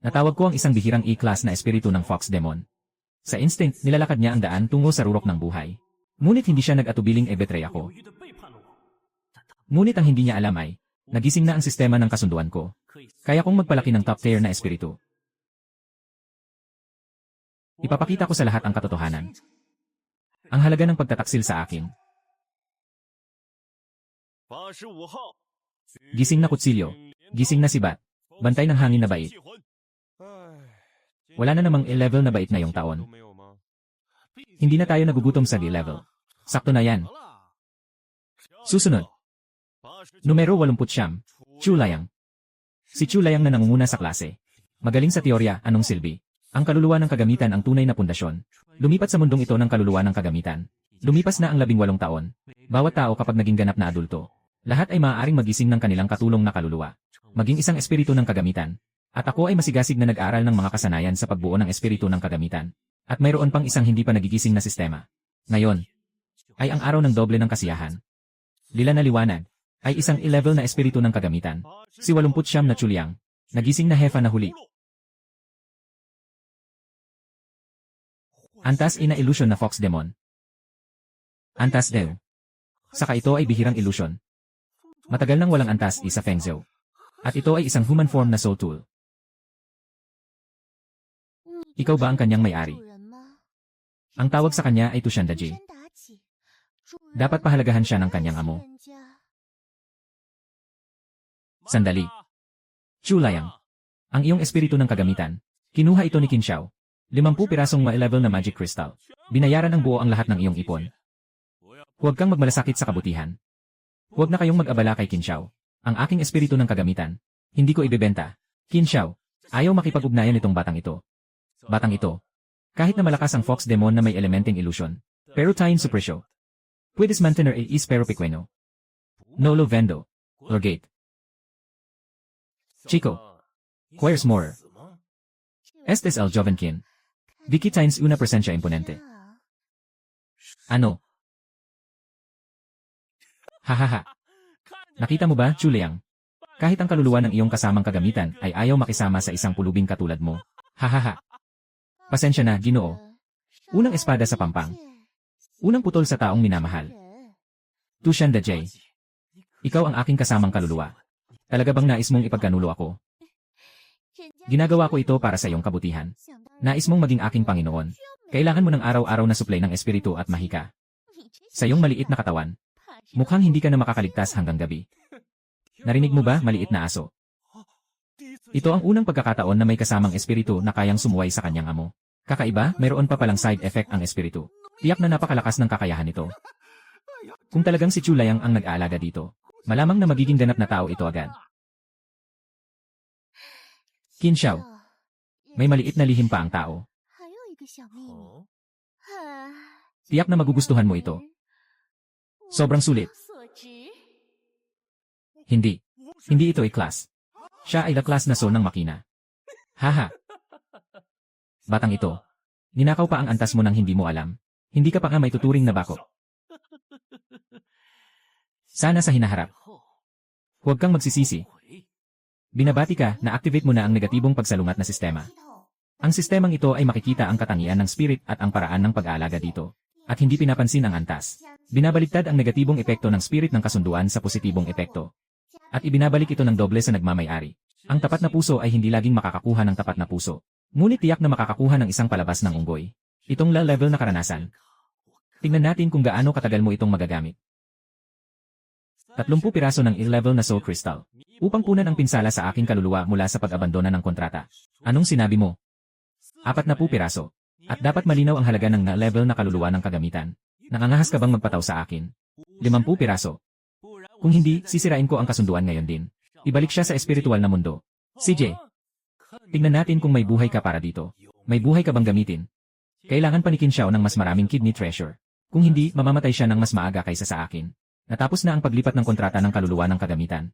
Natawag ko ang isang bihirang E-class na espiritu ng Fox Demon. Sa instinct, nilalakad niya ang daan tungo sa rurok ng buhay. Ngunit hindi siya nag-atubiling e-betray ako. Ngunit ang hindi niya alam ay, nagising na ang sistema ng kasunduan ko. Kaya kong magpalaki ng top tier na espiritu. Ipapakita ko sa lahat ang katotohanan. Ang halaga ng pagtataksil sa akin. Gising na kutsilyo. Gising na sibat. Bantay ng hangin na bait. Wala na namang E-level na bait ngayong taon. Hindi na tayo nagugutom sa D-level. Sakto na yan. Susunod. Numero 89. Chulayang. Si Chulayang na nangunguna sa klase. Magaling sa teorya, anong silbi? Ang kaluluwa ng kagamitan ang tunay na pundasyon. Lumipat sa mundong ito ng kaluluwa ng kagamitan. Lumipas na ang 18 taon. Bawat tao kapag naging ganap na adulto. Lahat ay maaaring magising ng kanilang katulong na kaluluwa. Maging isang espiritu ng kagamitan. At ako ay masigasig na nag-aral ng mga kasanayan sa pagbuo ng espiritu ng kagamitan. At mayroon pang isang hindi pa nagigising na sistema. Ngayon, ay ang araw ng doble ng kasiyahan. Lila na liwanag, ay isang E-level na espiritu ng kagamitan. Si 89 na Chulyang, nagising na hefa na huli. Antas ina illusion na Fox Demon. Antas Dew. Saka ito ay bihirang illusion. Matagal nang walang antas isa Fengzhou. At ito ay isang human form na soul tool. Ikaw ba ang kanyang may-ari? Ang tawag sa kanya ay Tushandaji. Dapat pahalagahan siya ng kanyang amo. Sandali. Chulayang. Ang iyong espiritu ng kagamitan. Kinuha ito ni Qin Xiao. 50 pirasong ma-level na magic crystal. Binayaran ng buo ang lahat ng iyong ipon. Huwag kang magmalasakit sa kabutihan. Huwag na kayong mag-abala kay Qin Xiao. Ang aking espiritu ng kagamitan. Hindi ko ibebenta. Qin Xiao. Ayaw makipag-ugnayan itong batang ito. Batang ito. Kahit na malakas ang Fox Demon na may elementing illusion. Pero tayin supresyo. Puedes mantener el pero pequeño. No lo vendo. Lorgate. Chico. Where's more? Este es el Jovenkin. Vicky tienes una presencia imponente. Ano? Hahaha. Nakita mo ba, Chulayang? Kahit ang kaluluwa ng iyong kasamang kagamitan ay ayaw makisama sa isang pulubing katulad mo. Hahaha. Pasensya na, Ginoo. Unang espada sa pampang. Unang putol sa taong minamahal. Tushanda J. Ikaw ang aking kasamang kaluluwa. Talaga bang nais mong ipagkanulo ako? Ginagawa ko ito para sa iyong kabutihan. Nais mong maging aking Panginoon. Kailangan mo ng araw-araw na suplay ng espiritu at mahika. Sa iyong maliit na katawan. Mukhang hindi ka na makakaligtas hanggang gabi. Narinig mo ba, maliit na aso? Ito ang unang pagkakataon na may kasamang espiritu na kayang sumuway sa kanyang amo. Kakaiba, mayroon pa palang side effect ang espiritu. Tiyak na napakalakas ng kakayahan nito. Kung talagang si Chulayang ang nag-aalaga dito, malamang na magiging ganap na tao ito agad. Qin Xiao. May maliit na lihim pa ang tao. Tiyak na magugustuhan mo ito. Sobrang sulit. Hindi. Hindi ito E-class. Siya ay la-class na soul ng makina. Haha. Batang ito. Ninakaw pa ang antas mo nang hindi mo alam. Hindi ka pa nga may tuturing na bako. Sana sa hinaharap. Huwag kang magsisisi. Binabati ka na activate mo na ang negatibong pagsalungat na sistema. Ang sistemang ito ay makikita ang katangian ng spirit at ang paraan ng pag-aalaga dito. At hindi pinapansin ang antas. Binabaliktad ang negatibong epekto ng spirit ng kasunduan sa positibong epekto. At ibinabalik ito ng doble sa nagmamay-ari. Ang tapat na puso ay hindi laging makakakuha ng tapat na puso. Ngunit tiyak na makakakuha ng isang palabas ng unggoy. Itong level na karanasan. Tingnan natin kung gaano katagal mo itong magagamit. 30 piraso ng E-level na soul crystal. Upang punan ang pinsala sa aking kaluluwa mula sa pag-abandona ng kontrata. Anong sinabi mo? 40 piraso. At dapat malinaw ang halaga ng level na kaluluwa ng kagamitan. Nakangahas ka bang magpataw sa akin? 50 piraso. Kung hindi, sisirain ko ang kasunduan ngayon din. Ibalik siya sa espiritual na mundo. CJ. Tingnan natin kung may buhay ka para dito. May buhay ka bang gamitin? Kailangan panikin siya ng mas maraming kidney treasure. Kung hindi, mamamatay siya ng mas maaga kaysa sa akin. Natapos na ang paglipat ng kontrata ng kaluluwa ng kagamitan.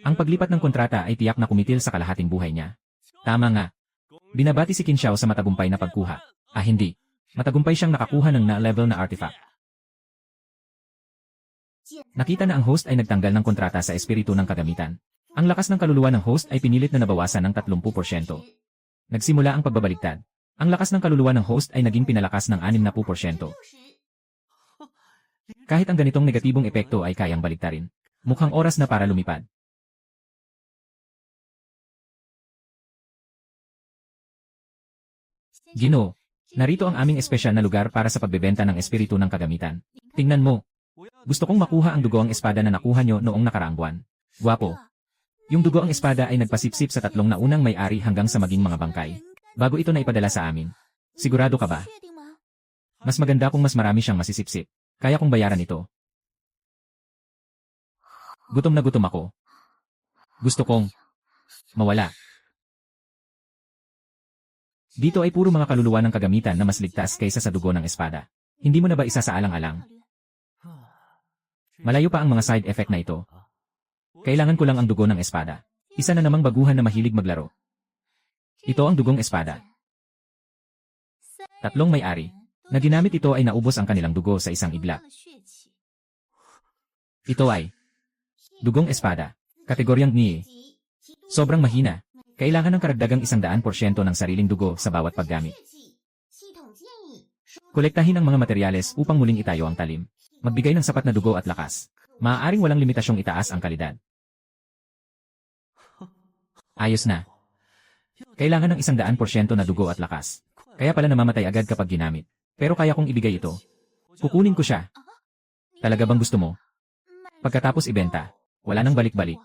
Ang paglipat ng kontrata ay tiyak na kumitil sa kalahating buhay niya. Tama nga. Binabati si Qin Xiao sa matagumpay na pagkuha. Hindi. Matagumpay siyang nakakuha ng level na artifact. Nakita na ang host ay nagtanggal ng kontrata sa espiritu ng kagamitan. Ang lakas ng kaluluwa ng host ay pinilit na nabawasan ng 30%. Nagsimula ang pagbabaliktad. Ang lakas ng kaluluwa ng host ay naging pinalakas ng 60%. Kahit ang ganitong negatibong epekto ay kayang baliktarin. Mukhang oras na para lumipad. Ginoo, narito ang aming espesyal na lugar para sa pagbebenta ng espiritu ng kagamitan. Tingnan mo. Gusto kong makuha ang dugo ang espada na nakuha nyo noong nakaraang buwan. Guwapo. Yung dugo ang espada ay nagpasipsip sa tatlong naunang may-ari hanggang sa maging mga bangkay. Bago ito naipadala sa amin. Sigurado ka ba? Mas maganda kung mas marami siyang masisipsip. Kaya kong bayaran ito. Gutom na gutom ako. Gusto kong mawala. Dito ay puro mga kaluluwa ng kagamitan na mas ligtas kaysa sa dugo ng espada. Hindi mo na ba isa sa alang-alang? Malayo pa ang mga side effect na ito. Kailangan ko lang ang dugo ng espada. Isa na namang baguhan na mahilig maglaro. Ito ang dugong espada. Tatlong may-ari. Na ginamit ito ay naubos ang kanilang dugo sa isang iglap. Ito ay dugong espada. Kategoryang Ni. Sobrang mahina. Kailangan ng karagdagang 100% ng sariling dugo sa bawat paggamit. Kolektahin ang mga materyales upang muling itayo ang talim. Magbigay ng sapat na dugo at lakas. Maaaring walang limitasyong itaas ang kalidad. Ayos na. Kailangan ng 100% na dugo at lakas. Kaya pala namamatay agad kapag ginamit. Pero kaya kong ibigay ito. Kukunin ko siya. Talaga bang gusto mo? Pagkatapos ibenta, wala nang balik-balik.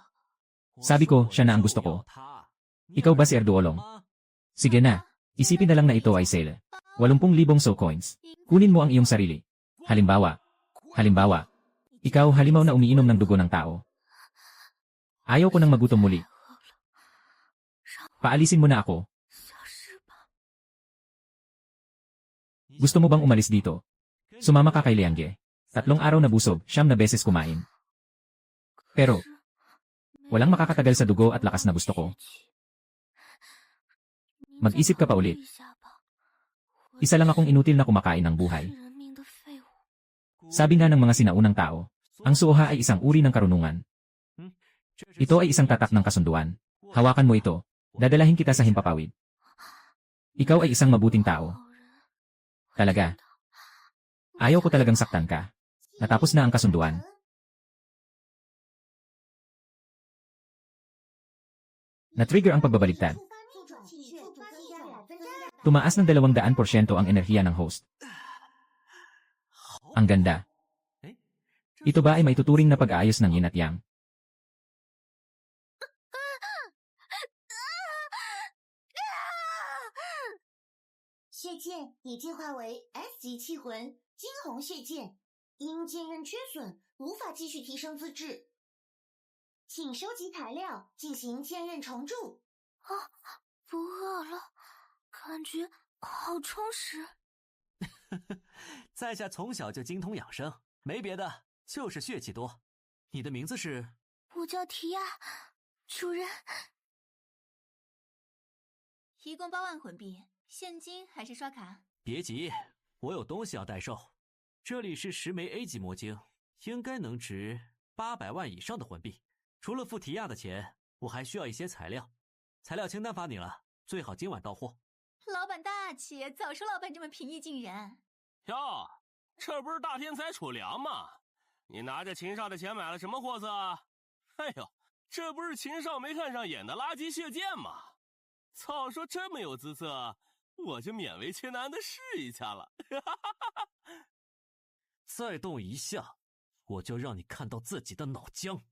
Sabi ko, siya na ang gusto ko. Ikaw ba si Erduolong? Sige na. Isipin na lang na ito ay sale. 80,000 soul coins. Kunin mo ang iyong sarili. Halimbawa, ikaw halimaw na umiinom ng dugo ng tao. Ayaw ko nang magutom muli. Paalisin mo na ako. Gusto mo bang umalis dito? Sumama ka kay Liangge. 3 araw na busog, 9 na beses kumain. Pero, walang makakatagal sa dugo at lakas na gusto ko. Mag-isip ka pa ulit. Isa lang akong inutil na kumakain ng buhay. Sabi nga ng mga sinaunang tao, ang suoha ay isang uri ng karunungan. Ito ay isang tatak ng kasunduan. Hawakan mo ito. Dadalahin kita sa himpapawid. Ikaw ay isang mabuting tao. Talaga. Ayaw ko talagang saktan ka. Natapos na ang kasunduan. Na-trigger ang pagbabaligtad. Tumaas ng 200% ang enerhiya ng host. Ang ganda. Ito ba ay maituturing na pag-aayos ng yin at yang? 血剑已进化为 S 级气魂金红血剑，因剑刃缺损，无法继续提升资质，请收集材料进行剑刃重铸。不饿了，感觉好充实。在下从小就精通养生，没别的，就是血气多。你的名字是？我叫提亚，主人。一共8万魂币，现金还是刷卡？别急，我有东西要代售。这里是10枚 A 级魔晶，应该能值800万以上的魂币。除了付提亚的钱，我还需要一些材料。材料清单发你了，最好今晚到货。老板大气，早说老板这么平易近人。哟，这不是大天才楚良吗？你拿着秦少的钱买了什么货色啊？哎呦，这不是秦少没看上眼的垃圾血剑吗？早说这么有姿色，我就勉为其难的试一下了。再动一下，我就让你看到自己的脑浆。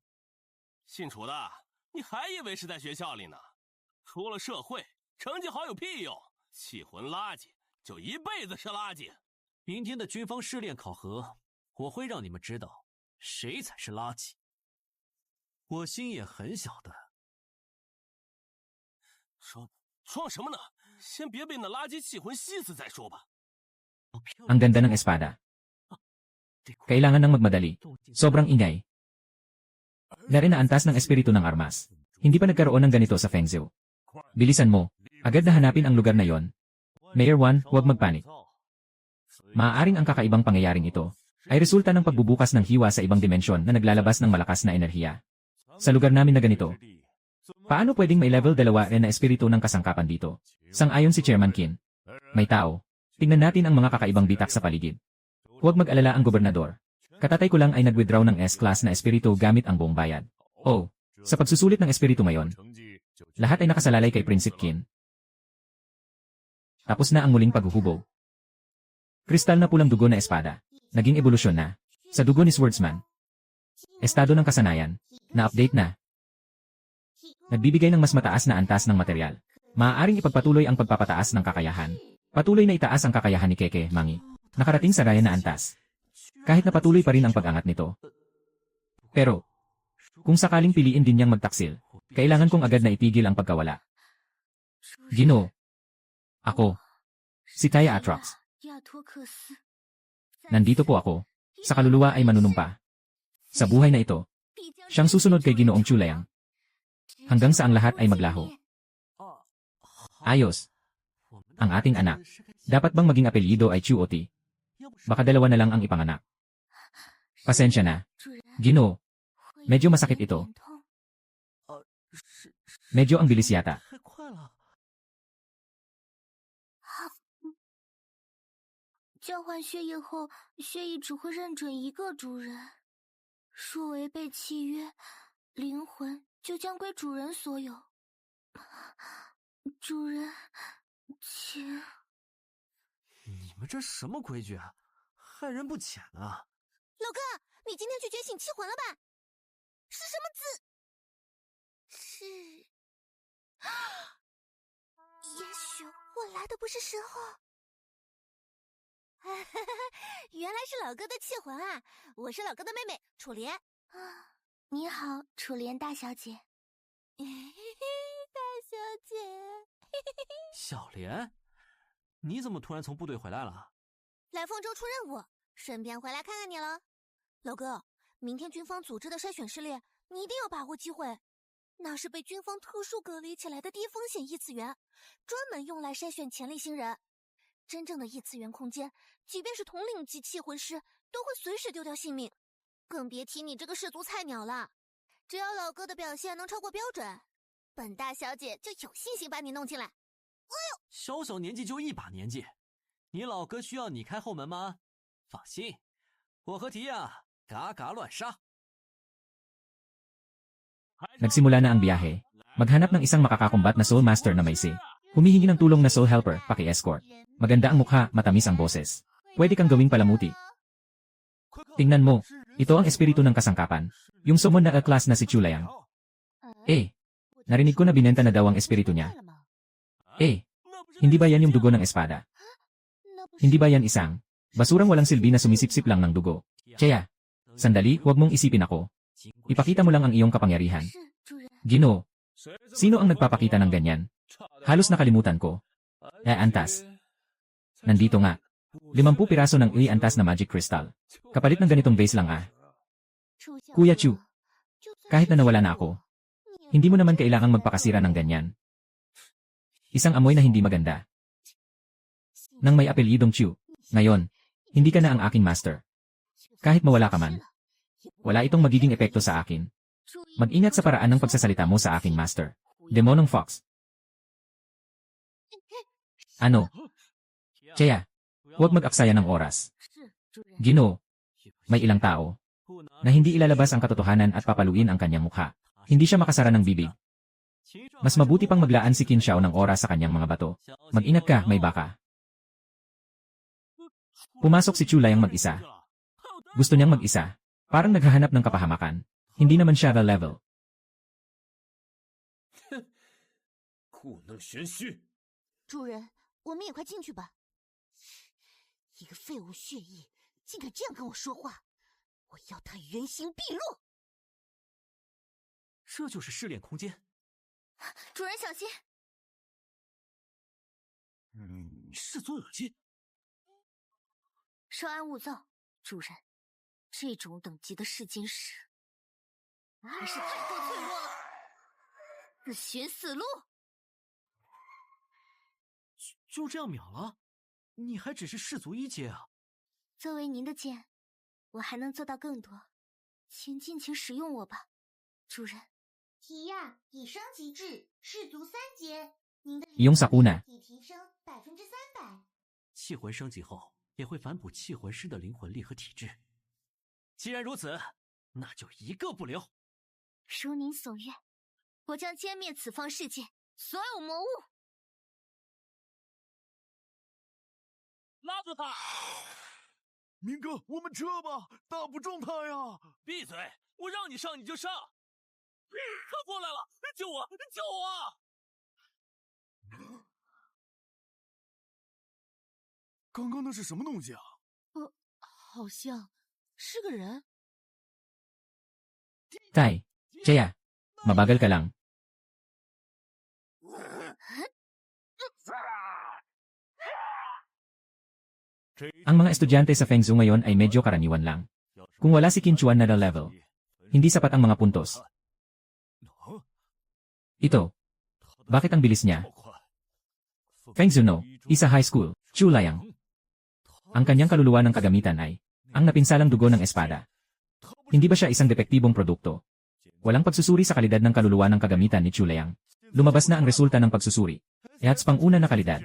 姓楚的，你还以为是在学校里呢？出了社会，成绩好有屁用？气魂垃圾，就一辈子是垃圾。明天的军方试炼考核，我会让你们知道谁才是垃圾。我心也很小的。装什么呢？先别被那垃圾气魂吸死再说吧。Ang ganda ng espada. Kailangan ng magmadali. Sobrang ingay. Lari na antas ng espiritu ng armas. Hindi pa nagkaroon ng ganito sa Fengzhou. Bilisan mo. Agad na hanapin ang lugar na yon. Mayor 1, huwag magpanik. Maaaring ang kakaibang pangyayaring ito ay resulta ng pagbubukas ng hiwa sa ibang dimensyon na naglalabas ng malakas na enerhiya. Sa lugar namin na ganito, Paano pwedeng may level 2 na espiritu ng kasangkapan dito? Sang-ayon si Chairman Qin. May tao. Tingnan natin ang mga kakaibang bitak sa paligid. Huwag mag-alala ang gobernador. Katatay ko lang ay nag-withdraw ng S-class na espiritu gamit ang buong bayad. Oh, sa pagsusulit ng espiritu ngayon, lahat ay nakasalalay kay Prinsipe Qin. Tapos na ang muling paghuhubog. Kristal na pulang dugo na espada. Naging ebolusyon na. Sa dugo ni Swordsman. Estado ng kasanayan. Na-update na. Nagbibigay ng mas mataas na antas ng material. Maaaring ipagpatuloy ang pagpapataas ng kakayahan. Patuloy na itaas ang kakayahan ni Keke, Mangi. Nakarating sa gaya na antas. Kahit na patuloy pa rin ang pag-angat nito. Pero, kung sakaling piliin din niyang magtaksil, kailangan kong agad na itigil ang pagkawala. Ginoo. Ako. Si Taya Atrox. Nandito po ako. Sa kaluluwa ay manunumpa. Sa buhay na ito, siyang susunod kay Ginoong Chulayang. Hanggang sa ang lahat ay maglaho. Ayos. Ang ating anak. Dapat bang maging apelyido ay Chu o Ti? Baka dalawa na lang ang ipanganak. Pasensya na. Ginoo. Medyo masakit ito. Medyo ang bilis yata. 太快了。交换血液后，血液只会认准一个主人。若违背契约，灵魂就将归主人所有。主人，请。你们这什么规矩啊？害人不浅啊！老哥，你今天去觉醒器魂了吧？是什么字？是……也许我来的不是时候。原来是老哥的器魂啊！我是老哥的妹妹楚莲。你好，楚莲大小姐。大小姐。小莲，你怎么突然从部队回来了？来凤州出任务，顺便回来看看你了。老哥，明天军方组织的筛选试炼，你一定要把握机会。那是被军方特殊隔离起来的低风险异次元，专门用来筛选潜力新人。真正的异次元空间，即便是统领级器魂师，都会随时丢掉性命，更别提你这个氏族菜鸟了。只要老哥的表现能超过标准，本大小姐就有信心把你弄进来。小小年纪就一把年纪，你老哥需要你开后门吗？放心，我和提亚嘎嘎乱杀。 Nagsimula na ang biyahe. Maghanap ng isang makakakumbat na Soul Master na may si. Humihingi ng tulong na Soul Helper, paki-escort. Maganda ang mukha, matamis ang boses. Pwede kang gawing palamuti. Tingnan mo, ito ang espiritu ng kasangkapan. Yung summon na A-class na si Chulayang. Narinig ko na binenta na daw ang espiritu niya. Hindi ba yan yung dugo ng espada? Hindi ba yan isang basurang walang silbi na sumisipsip lang ng dugo? Kaya, sandali, huwag mong isipin ako. Ipakita mo lang ang iyong kapangyarihan. Ginoo, sino ang nagpapakita ng ganyan? Halos nakalimutan ko. Antas. Nandito nga. 50 piraso ng antas na magic crystal. Kapalit ng ganitong base lang ah. Kuya Chu, kahit na nawala na ako, hindi mo naman kailangang magpakasira ng ganyan. Isang amoy na hindi maganda. Nang may apelyidong Chu, ngayon, hindi ka na ang aking master. Kahit mawala ka man, wala itong magiging epekto sa akin. Mag-ingat sa paraan ng pagsasalita mo sa aking master. Demonong Fox. Ano? Kaya, huwag mag-aksaya ng oras. Ginoo, may ilang tao na hindi ilalabas ang katotohanan at papaluin ang kanyang mukha. Hindi siya makasara ng bibig. Mas mabuti pang maglaan si Qin Xiao ng oras sa kanyang mga bato. Mag-ingat ka, may baka. Pumasok si Chulayang mag-isa. Gusto niyang mag-isa. Parang naghahanap ng kapahamakan. Hindi naman siya level. 故弄玄虚。主人，我们也快进去吧。一个废物血液，竟敢这样跟我说话，我要他原形毕露！这就是试炼空间。主人小心！世尊耳机。稍安勿躁，主人。这种等级的试金石，还是太过脆弱了。自寻死路。就这样秒了？你还只是氏族1阶啊！作为您的剑，我还能做到更多，请尽情使用我吧，主人。提亚已升级至氏族3阶，您的 Iyong sakuna. 已提升300%。气魂升级后也会反哺气魂师的灵魂力和体质。既然如此，那就一个不留。如您所愿，我将歼灭此方世界所有魔物。拉住他！明哥，我们撤吧，打不中他呀！闭嘴！我让你上你就上！他过来了，救我！救我！刚刚那是什么东西啊？好像是个人。 Tay, Chea, mabagal ka lang. Ang mga estudyante sa Fengzu ngayon ay medyo karaniwan lang. Kung wala si Qinchuan na level, hindi sapat ang mga puntos. Ito. Bakit ang bilis niya? Fengzu no, isa high school, Chulayang. Ang kanyang kaluluwa ng kagamitan ay ang napinsalang dugo ng espada. Hindi ba siya isang depektibong produkto? Walang pagsusuri sa kalidad ng kaluluwa ng kagamitan ni Chulayang. Lumabas na ang resulta ng pagsusuri. Ehats pang-una na kalidad.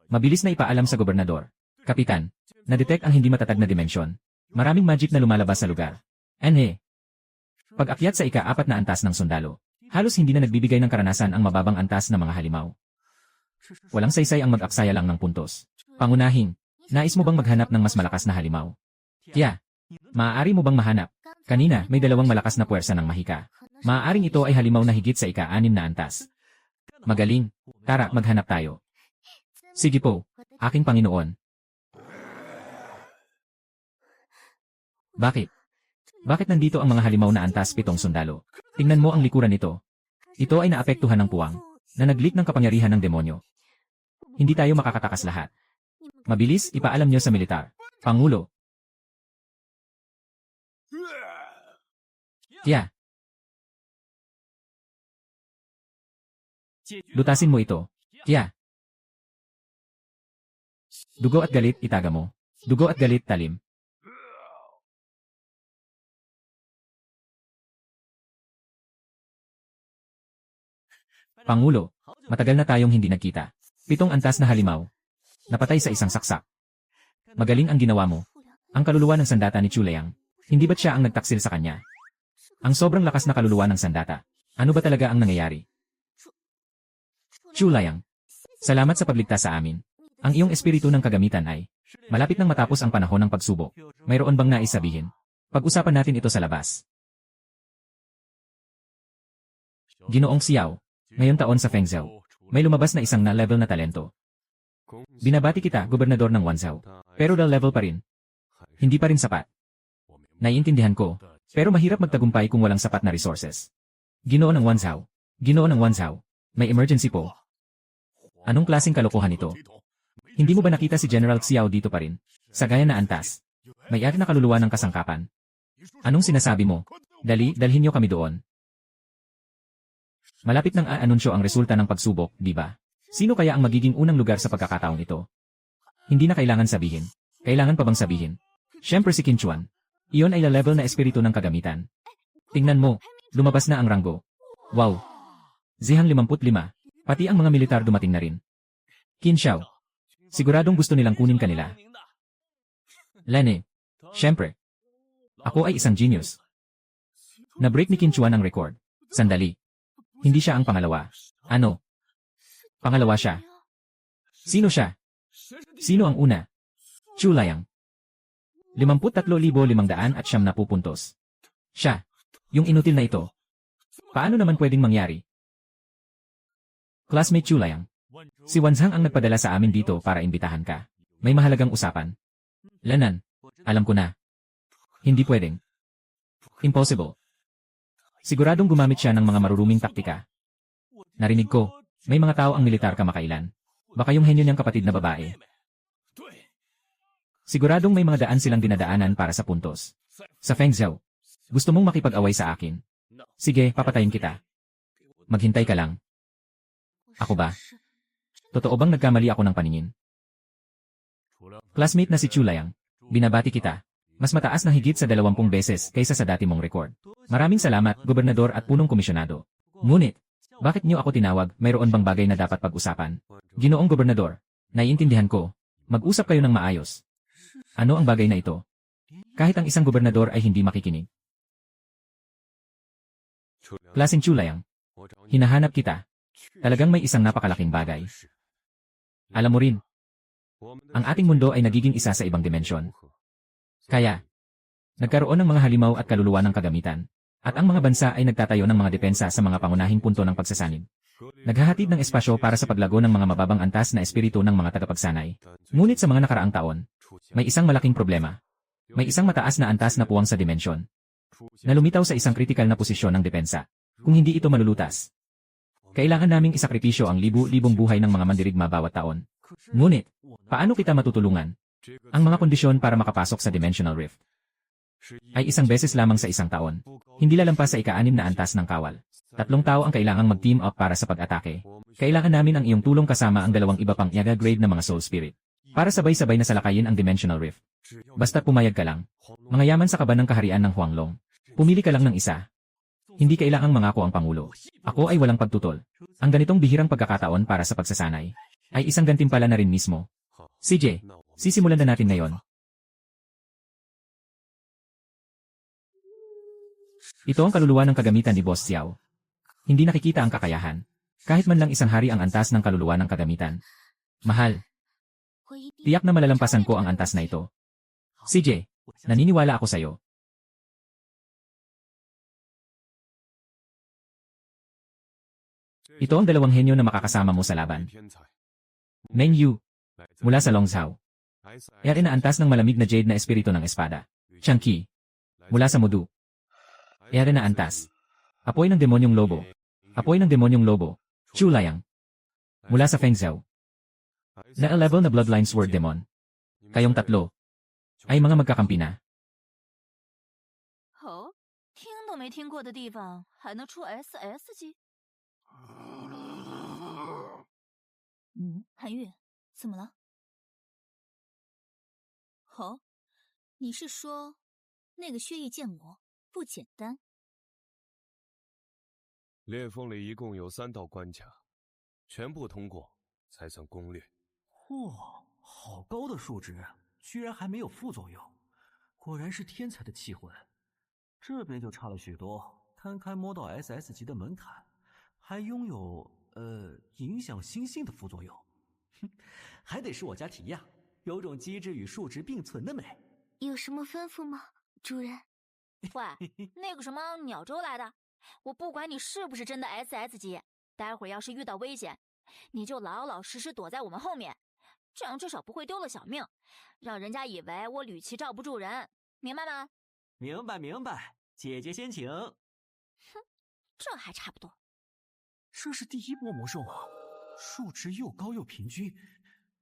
Mabilis na ipaalam sa gobernador. Kapitan, na-detect ang hindi matatag na dimensyon. Maraming magic na lumalabas sa lugar. Anhe. Pag-akyat sa ika-4 na antas ng sundalo, halos hindi na nagbibigay ng karanasan ang mababang antas na mga halimaw. Walang saysay ang mag-aksaya lang ng puntos. Pangunahing, nais mo bang maghanap ng mas malakas na halimaw? Kaya, maaari mo bang mahanap? Kanina, may 2 malakas na puwersa ng mahika. Maaaring ito ay halimaw na higit sa ika-6 na antas. Magaling. Tara, maghanap tayo. Sige po, aking Panginoon. Bakit? Bakit nandito ang mga halimaw na antas 7 sundalo? Tingnan mo ang likuran nito. Ito ay naapektuhan ng puwang, na nag-leak ng kapangyarihan ng demonyo. Hindi tayo makakatakas lahat. Mabilis, ipaalam niyo sa militar. Pangulo. Kaya. Lutasin mo ito. Kaya. Dugo at galit, itaga mo. Dugo at galit, talim. Pangulo, matagal na tayong hindi nagkita. 7 antas na halimaw. Napatay sa isang saksak. Magaling ang ginawa mo. Ang kaluluwa ng sandata ni Chulayang. Hindi ba't siya ang nagtaksil sa kanya? Ang sobrang lakas na kaluluwa ng sandata. Ano ba talaga ang nangyayari? Chulayang, salamat sa pagligtas sa amin. Ang iyong espiritu ng kagamitan ay malapit nang matapos ang panahon ng pagsubok. Mayroon bang nais sabihin? Pag-usapan natin ito sa labas. Ginoong Xiao, ngayon taon sa Fengzhou, may lumabas na isang na-level na talento. Binabati kita, gobernador ng Wanzhou. Pero level pa rin. Hindi pa rin sapat. Naiintindihan ko, pero mahirap magtagumpay kung walang sapat na resources. Ginoo ng Wanzhou. Ginoo ng Wanzhou. May emergency po. Anong klaseng kalokohan ito? Hindi mo ba nakita si General Xiao dito pa rin? Sa gaya na antas. May-ari na kaluluwa ng kasangkapan. Anong sinasabi mo? Dali, dalhin niyo kami doon. Malapit nang aanunsyo ang resulta ng pagsubok, di ba? Sino kaya ang magiging unang lugar sa pagkakataong ito? Hindi na kailangan sabihin. Kailangan pa bang sabihin? Siyempre si Qinchuan. Iyon ay level na espiritu ng kagamitan. Tingnan mo, lumabas na ang ranggo. Wow! Zihang 55. Pati ang mga militar dumating na rin. Qin Xiao. Siguradong gusto nilang kunin kanila. Lene. Siyempre. Ako ay isang genius. Na-break ni Qinchuan ang record. Sandali. Hindi siya ang pangalawa. Ano? Pangalawa siya. Sino siya? Sino ang una? Chulayang. 53,500 at 70 puntos. Siya. Yung inutil na ito. Paano naman pwedeng mangyari? Classmate Chulayang. Si Wanzhang ang nagpadala sa amin dito para imbitahan ka. May mahalagang usapan. Lanan. Alam ko na. Hindi pwedeng. Impossible. Siguradong gumamit siya ng mga maruruming taktika. Narinig ko, may mga tao ang militar kamakailan. Baka yung henyo niyang kapatid na babae. Siguradong may mga daan silang dinadaanan para sa puntos. Sa Fengzhou, gusto mong makipag-away sa akin? Sige, papatayin kita. Maghintay ka lang. Ako ba? Totoo bang nagkamali ako ng paningin? Classmate na si Chulayang, binabati kita. Mas mataas ng higit sa 20 beses kaysa sa dati mong record. Maraming salamat, Gobernador at punong komisyonado. Ngunit, bakit niyo ako tinawag? Mayroon bang bagay na dapat pag-usapan? Ginoong Gobernador, naiintindihan ko. Mag-usap kayo ng maayos. Ano ang bagay na ito? Kahit ang isang gobernador ay hindi makikinig. Klaseng Chulayang, hinahanap kita. Talagang may isang napakalaking bagay. Alam mo rin, ang ating mundo ay nagiging isa sa ibang dimensyon. Kaya, nagkaroon ng mga halimaw at kaluluwa ng kagamitan. At ang mga bansa ay nagtatayo ng mga depensa sa mga pangunahing punto ng pagsasanib. Naghahatid ng espasyo para sa paglago ng mga mababang antas na espiritu ng mga tagapagsanay. Ngunit sa mga nakaraang taon, may isang malaking problema. May isang mataas na antas na puwang sa dimensyon, na lumitaw sa isang kritikal na posisyon ng depensa. Kung hindi ito malulutas, kailangan naming isakripisyo ang libu-libong buhay ng mga mandirigma bawat taon. Ngunit, paano kita matutulungan? Ang mga kondisyon para makapasok sa Dimensional Rift ay isang beses lamang sa isang taon. Hindi lalampas sa ika-6 na antas ng kawal. 3 tao ang kailangang mag-team up para sa pag-atake. Kailangan namin ang iyong tulong kasama ang 2 iba pang Yaga grade na mga Soul Spirit para sabay-sabay na salakayin ang Dimensional Rift. Basta pumayag ka lang. Mga yaman sa kaban ng kaharian ng Huanglong. Pumili ka lang ng isa. Hindi kailangang mangako ang Pangulo. Ako ay walang pagtutol. Ang ganitong bihirang pagkakataon para sa pagsasanay ay isang gantimpala na rin mismo. CJ, sisimulan na natin ngayon. Ito ang kaluluwa ng kagamitan ni Boss Xiao. Hindi nakikita ang kakayahan. Kahit man lang isang hari ang antas ng kaluluwa ng kagamitan. Mahal, tiyak na malalampasan ko ang antas na ito. CJ, naniniwala ako sa'yo. Ito ang 2 henyo na makakasama mo sa laban. Meng Yu, mula sa Longzhou. Ere na antas ng malamig na jade na espiritu ng espada. Chang Qi, mula sa Mudu. Ere na antas. Apoy ng demonyong lobo. Apoy ng demonyong lobo. Chulayang. Mula sa Fengzhou. Na-level na Bloodline Sword Demon. Kayong 3 ay mga magkakampi na. 哦，听都没听过的地方还能出 SS 级？韩愈，怎么了？哦，你是说那个血翼剑魔不简单？裂缝里一共有3道关卡，全部通过才算攻略。嚯，好高的数值，居然还没有副作用，果然是天才的器魂。这边就差了许多，堪堪摸到 SS 级的门槛，还拥有影响心性的副作用。哼，还得是我家提亚，有种机制与数值并存的美。有什么吩咐吗，主人？喂，那个什么鸟州来的，我不管你是不是真的 SS 级，待会儿要是遇到危险，你就老老实实躲在我们后面，这样至少不会丢了小命，让人家以为我吕奇罩不住人，明白吗？明白明白，姐姐先请。哼，这还差不多。这是第1波魔兽吗？数值又高又平均，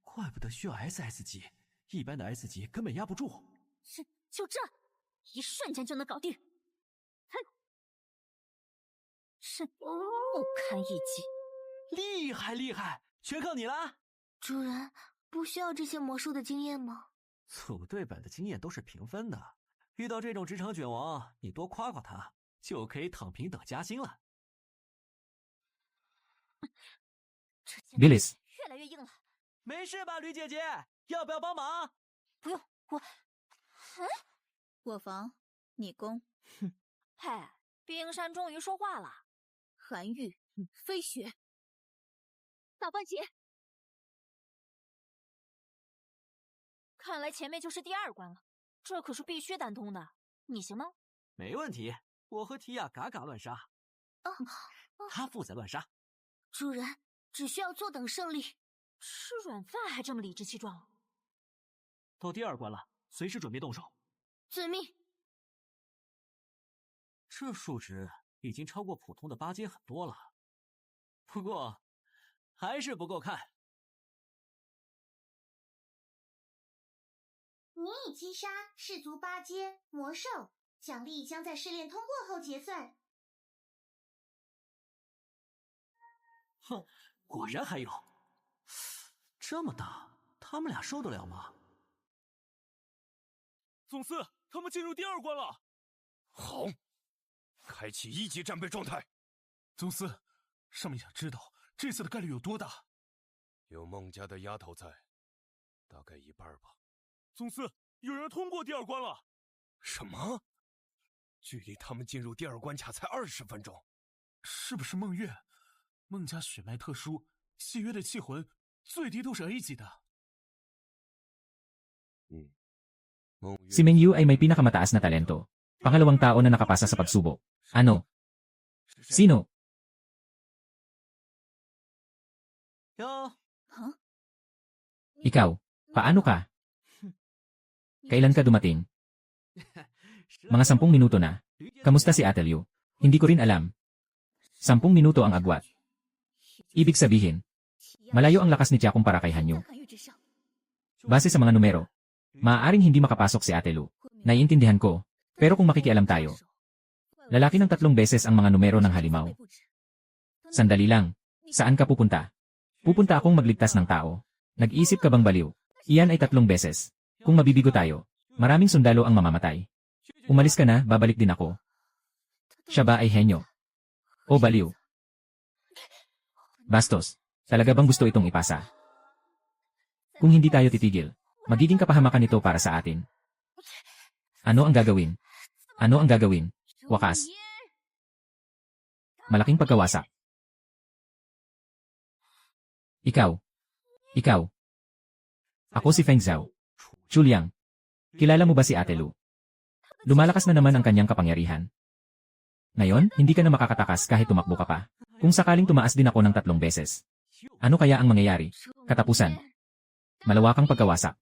怪不得需要 SS 级，一般的 S 级根本压不住。就这，一瞬间就能搞定。哼，是不堪一击。厉害厉害，全靠你了。主人，不需要这些魔术的经验吗？组队本的经验都是平分的，遇到这种职场卷王，你多夸夸他，就可以躺平等加薪了。Bilis, 越来越硬了。没事吧，吕姐姐？要不要帮忙？不用，我防，你攻。哼，嘿，冰山终于说话了。韩愈，飞雪，大番茄。看来前面就是第2关了，这可是必须单通的。你行吗？没问题，我和提亚嘎嘎乱杀。他负责乱杀。主人，只需要坐等胜利。吃软饭还这么理直气壮。到第2关了，随时准备动手。遵命。这数值已经超过普通的8阶很多了，不过还是不够看。你已击杀氏族8阶魔兽，奖励将在试炼通过后结算。哼，果然还有，这么大，他们俩受得了吗？总司，他们进入第二关了。好，开启1级战备状态。宗司，上面想知道这次的概率有多大？有孟家的丫头在，大概1半吧。宗司，有人通过第二关了。什么？距离他们进入第二关卡才20分钟。是不是孟月？孟家血脉特殊，契约的气魂最低都是 A 级的。孟月 Si Mengyu ay may pinakamataas na talento. Pangalawang tao na nakapasa sa pagsubok. Ano? Sino? 哟， Ikaw. Paano ka? Kailan ka dumating? Mga 10 minuto na. Kamusta si Ate Liu? Hindi ko rin alam. 10 minuto ang agwat. Ibig sabihin, malayo ang lakas ni Tia kumpara kay Hanyu. Base sa mga numero, maaaring hindi makapasok si Ate Liu. Naiintindihan ko, pero kung makikialam tayo, lalaki ng 3 beses ang mga numero ng halimaw. Sandali lang, saan ka pupunta? Pupunta akong magligtas ng tao. Nag-isip ka bang baliw? Iyan ay 3 beses. Kung mabibigo tayo, maraming sundalo ang mamamatay. Umalis ka na, babalik din ako. Siya ba ay henyo? O baliw? Bastos, talaga bang gusto itong ipasa? Kung hindi tayo titigil, magiging kapahamakan ito para sa atin. Ano ang gagawin? Ano ang gagawin? Wakas. Malaking pagkawasak. Ikaw. Ikaw. Ako si Feng Zhao. Chuliang. Kilala mo ba si Ate Lu? Lumalakas na naman ang kanyang kapangyarihan. Ngayon, hindi ka na makakatakas kahit tumakbo ka pa. Kung sakaling tumaas din ako ng 3 beses. Ano kaya ang mangyayari? Katapusan. Malawakang pagkawasak.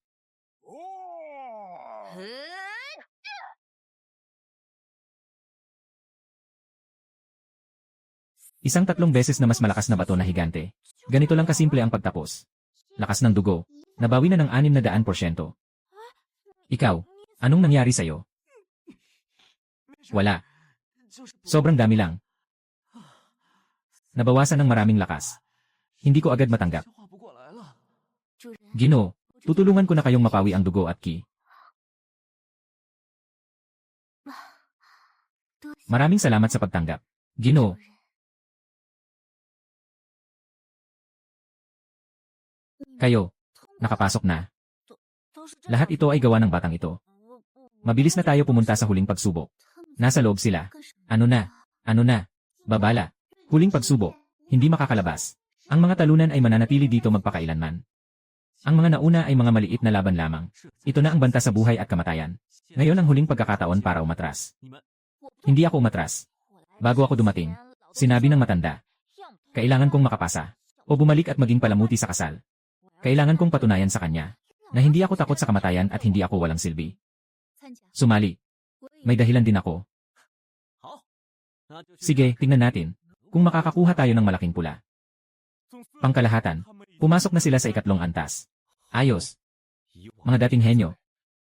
Isang 3 beses na mas malakas na bato na higante. Ganito lang kasimple ang pagtapos. Lakas ng dugo. Nabawi na ng 600%. Ikaw, anong nangyari sa'yo? Wala. Sobrang dami lang. Nabawasan ng maraming lakas. Hindi ko agad matanggap. Ginoo, tutulungan ko na kayong mapawi ang dugo at ki. Maraming salamat sa pagtanggap. Ginoo. Kayo, nakapasok na. Lahat ito ay gawa ng batang ito. Mabilis na tayo pumunta sa huling pagsubok. Nasa loob sila. Ano na? Ano na? Babala. Huling pagsubok. Hindi makakalabas. Ang mga talunan ay mananatili dito magpakailanman. Ang mga nauna ay mga maliit na laban lamang. Ito na ang banta sa buhay at kamatayan. Ngayon ang huling pagkakataon para umatras. Hindi ako umatras. Bago ako dumating, sinabi ng matanda, kailangan kong makapasa. O bumalik at maging palamuti sa kasal. Kailangan kong patunayan sa kanya na hindi ako takot sa kamatayan at hindi ako walang silbi. Sumali. May dahilan din ako. Sige, tingnan natin kung makakakuha tayo ng malaking pula. Pangkalahatan, pumasok na sila sa 2 antas. Ayos. Mga dating henyo.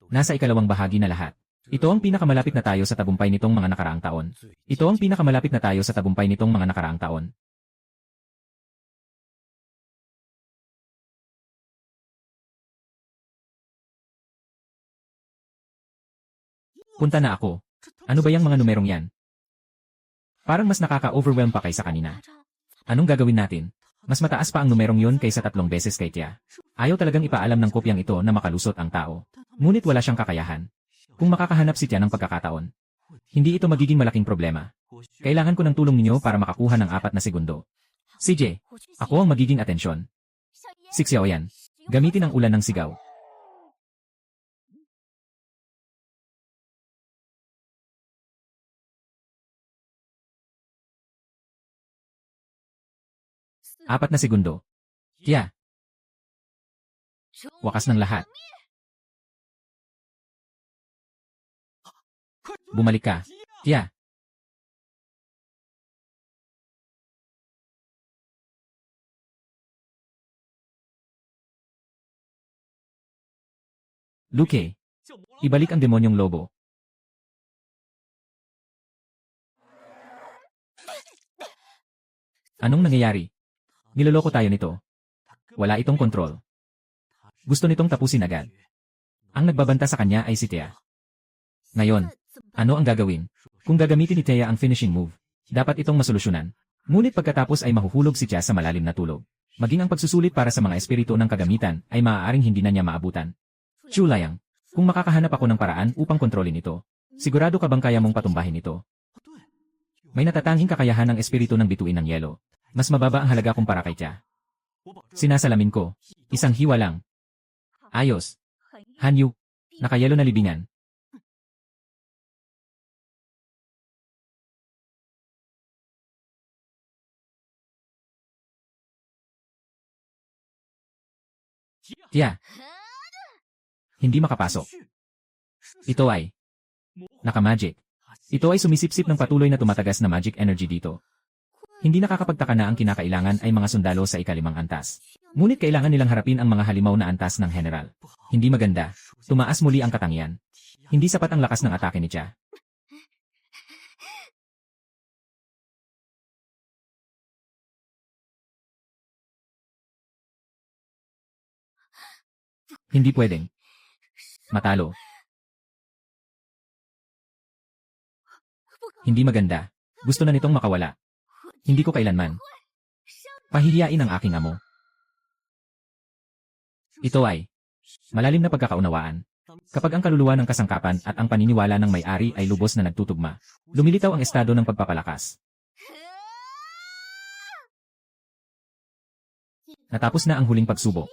Nasa 2 bahagi na lahat. Ito ang pinakamalapit na tayo sa tagumpay nitong mga nakaraang taon. Ito ang pinakamalapit na tayo sa tagumpay nitong mga nakaraang taon. Punta na ako. Ano ba yung mga numerong yan? Parang mas nakaka-overwhelm pa kaysa kanina. Anong gagawin natin? Mas mataas pa ang numerong yun kaysa 3 beses kay Tia. Ayaw talagang ipaalam ng kopyang ito na makalusot ang tao. Ngunit wala siyang kakayahan. Kung makakahanap si Tia ng pagkakataon, hindi ito magiging malaking problema. Kailangan ko ng tulong ninyo para makakuha ng 4 na segundo. CJ, ako ang magiging atensyon. Si Xiaoyan, gamitin ang ulan ng sigaw. Apat na segundo. Tia. Wakas ng lahat. Bumalik ka. Tia. Luke. Ibalik ang demonyong lobo. Anong nangyayari? Niloloko tayo nito. Wala itong kontrol. Gusto nitong tapusin agad. Ang nagbabanta sa kanya ay si Tia. Ngayon, ano ang gagawin? Kung gagamitin ni Thea ang finishing move, dapat itong masolusyonan. Ngunit pagkatapos ay mahuhulog si Thea sa malalim na tulog. Maging ang pagsusulit para sa mga espiritu ng kagamitan ay maaaring hindi na niya maabutan. Chulayang, kung makakahanap ako ng paraan upang kontrolin ito, sigurado ka bang kaya mong patumbahin ito? May natatanging kakayahan ng espiritu ng bituin ng yelo. Mas mababa ang halaga kumpara kay Thea. Sinasalamin ko, isang hiwa lang. Ayos. Hanyu, nakayelo na libingan. Thea, hindi makapasok. Ito ay naka-magic. Ito ay sumisipsip ng patuloy na tumatagas na magic energy dito. Hindi nakakapagtaka na ang kinakailangan ay mga sundalo sa ikalimang antas. Ngunit kailangan nilang harapin ang mga halimaw na antas ng general. Hindi maganda. Tumaas muli ang katangian. Hindi sapat ang lakas ng atake ni Thea. Hindi pwedeng matalo. Hindi maganda. Gusto na nitong makawala. Hindi ko kailanman pahihiyain ang aking amo. Ito ay malalim na pagkakaunawaan. Kapag ang kaluluwa ng kasangkapan at ang paniniwala ng may-ari ay lubos na nagtutugma, lumilitaw ang estado ng pagpapalakas. Natapos na ang huling pagsubok.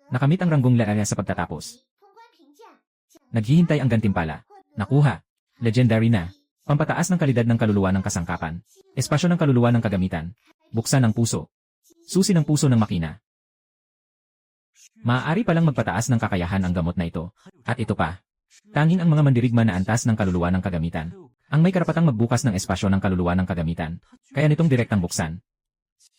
Nakamit ang ranggong laaya sa pagtatapos. Naghihintay ang gantimpala. Nakuha. Legendary na. Pampataas ng kalidad ng kaluluwa ng kasangkapan. Espasyo ng kaluluwa ng kagamitan. Buksan ng puso. Susi ng puso ng makina. Maaari palang magpataas ng kakayahan ang gamot na ito. At ito pa. Tanging ang mga mandirigma na antas ng kaluluwa ng kagamitan. Ang may karapatang magbukas ng espasyo ng kaluluwa ng kagamitan. Kaya nitong direktang buksan.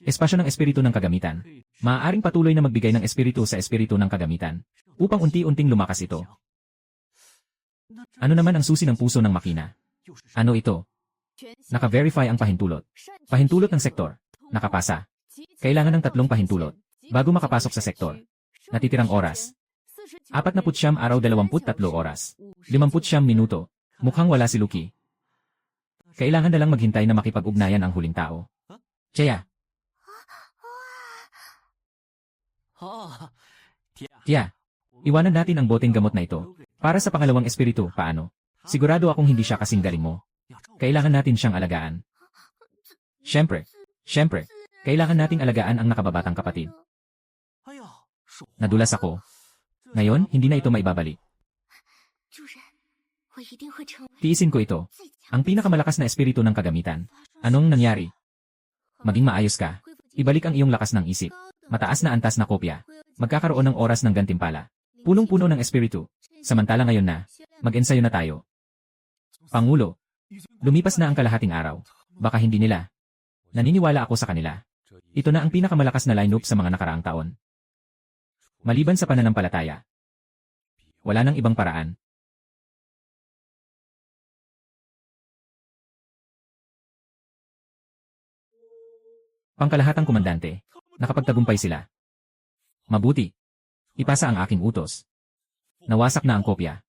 Espasyo ng espiritu ng kagamitan. Maaaring patuloy na magbigay ng espiritu sa espiritu ng kagamitan. Upang unti-unting lumakas ito. Ano naman ang susi ng puso ng makina? Ano ito? Naka-verify ang pahintulot. Pahintulot ng sektor. Nakapasa. Kailangan ng 3 pahintulot bago makapasok sa sektor. Natitirang oras. 49 araw 23 oras. 59 minuto. Mukhang wala si Lucky. Kailangan na lang maghintay na makipag-ugnayan ang huling tao. Thea. Thea. Iwanan natin ang boteng gamot na ito. Para sa pangalawang espiritu, paano? Sigurado akong hindi siya kasing galing mo. Kailangan natin siyang alagaan. Siyempre. Kailangan nating alagaan ang nakababatang kapatid. Nadulas ako. Ngayon, hindi na ito maibabalik. Tiisin ko ito. Ang pinakamalakas na espiritu ng kagamitan. Anong nangyari? Maging maayos ka. Ibalik ang iyong lakas ng isip. Mataas na antas na kopya. Magkakaroon ng oras ng gantimpala. Punong-puno ng espiritu. Samantala ngayon na, mag-ensayo na tayo. Pangulo, lumipas na ang kalahating araw. Baka hindi nila. Naniniwala ako sa kanila. Ito na ang pinakamalakas na lineup sa mga nakaraang taon. Maliban sa pananampalataya. Wala nang ibang paraan. Pangkalahatang komandante. Nakapagtagumpay sila. Mabuti. Ipasa ang aking utos. Nawasak na ang kopya.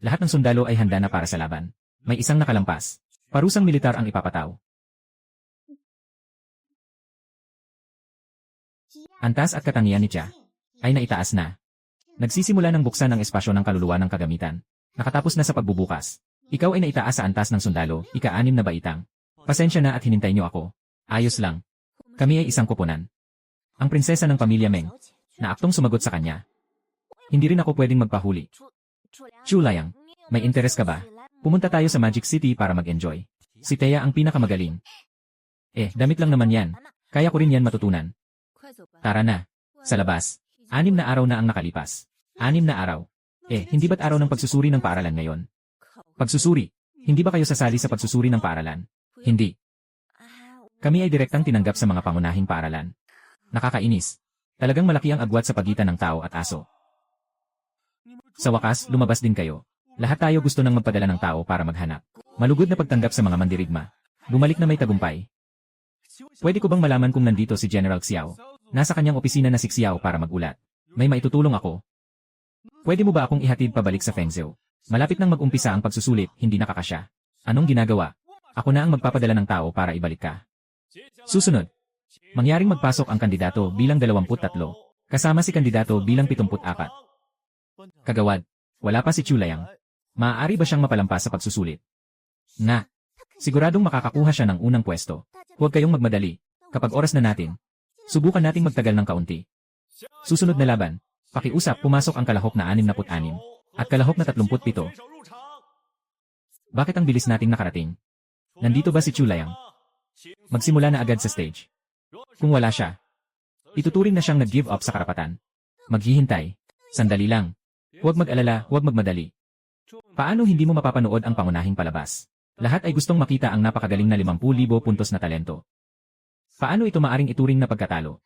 Lahat ng sundalo ay handa na para sa laban. May isang nakalampas. Parusang militar ang ipapataw. Antas at katangian ni Thea ay naitaas na. Nagsisimula ng buksan ng espasyo ng kaluluwa ng kagamitan. Nakatapos na sa pagbubukas. Ikaw ay naitaas sa antas ng sundalo, ika-6 na baitang. Pasensya na at hinintay niyo ako. Ayos lang. Kami ay isang koponan. Ang prinsesa ng pamilya Meng, na aktong sumagot sa kanya. Hindi rin ako pwedeng magpahuli. Chulayang, may interes ka ba? Pumunta tayo sa Magic City para mag-enjoy. Si Thea ang pinakamagaling. Damit lang naman yan. Kaya ko rin yan matutunan. Tara na. Sa labas. 6 na araw na ang nakalipas. 6 na araw. Hindi ba't araw ng pagsusuri ng paaralan ngayon? Pagsusuri. Hindi ba kayo sasali sa pagsusuri ng paaralan? Hindi. Kami ay direktang tinanggap sa mga pangunahing paaralan. Nakakainis. Talagang malaki ang agwat sa pagitan ng tao at aso. Sa wakas, lumabas din kayo. Lahat tayo gusto nang magpadala ng tao para maghanap. Malugod na pagtanggap sa mga mandirigma. Bumalik na may tagumpay. Pwede ko bang malaman kung nandito si General Xiao? Nasa kanyang opisina na si Xiao para magulat. May maitutulong ako. Pwede mo ba akong ihatid pabalik sa Fengzhou? Malapit nang mag-umpisa ang pagsusulit, hindi nakakasya. Anong ginagawa? Ako na ang magpapadala ng tao para ibalik ka. Susunod. Mangyaring magpasok ang kandidato bilang 23, kasama si kandidato bilang 74. Kagawad, wala pa si Chulayang. Maaari ba siyang mapalampas sa pagsusulit? Nga. Siguradong makakakuha siya ng unang pwesto. Huwag kayong magmadali. Kapag oras na natin, subukan nating magtagal ng kaunti. Susunod na laban. Pakiusap, pumasok ang kalahok na 66 at kalahok na 37. Bakit ang bilis nating nakarating? Nandito ba si Chulayang? Magsimula na agad sa stage. Kung wala siya, ituturing na siyang nag-give up sa karapatan. Maghihintay. Sandali lang. Huwag mag-alala, huwag magmadali. Paano hindi mo mapapanood ang pangunahing palabas? Lahat ay gustong makita ang napakagaling na 50,000 puntos na talento. Paano ito maaring ituring na pagkatalo?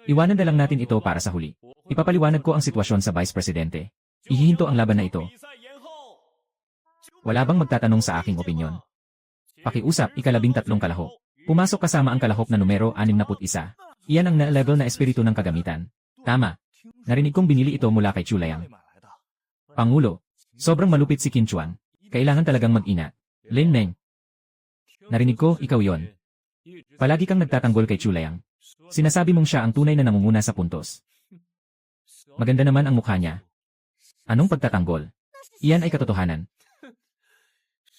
Iwanan na lang natin ito para sa huli. Ipapaliwanag ko ang sitwasyon sa Vice Presidente. Ihihinto ang laban na ito. Wala bang magtatanong sa aking opinyon? Pakiusap, ika-13 kalahok. Pumasok kasama ang kalahok na numero 61. Iyan ang na-level na espiritu ng kagamitan. Tama. Narinig kong binili ito mula kay Chulayang. Pangulo, sobrang malupit si Qin Chuan. Kailangan talagang mag-ingat. Lin Meng. Narinig ko, ikaw yon. Palagi kang nagtatanggol kay Chulayang. Sinasabi mong siya ang tunay na nangunguna sa puntos. Maganda naman ang mukha niya. Anong pagtatanggol? Iyan ay katotohanan.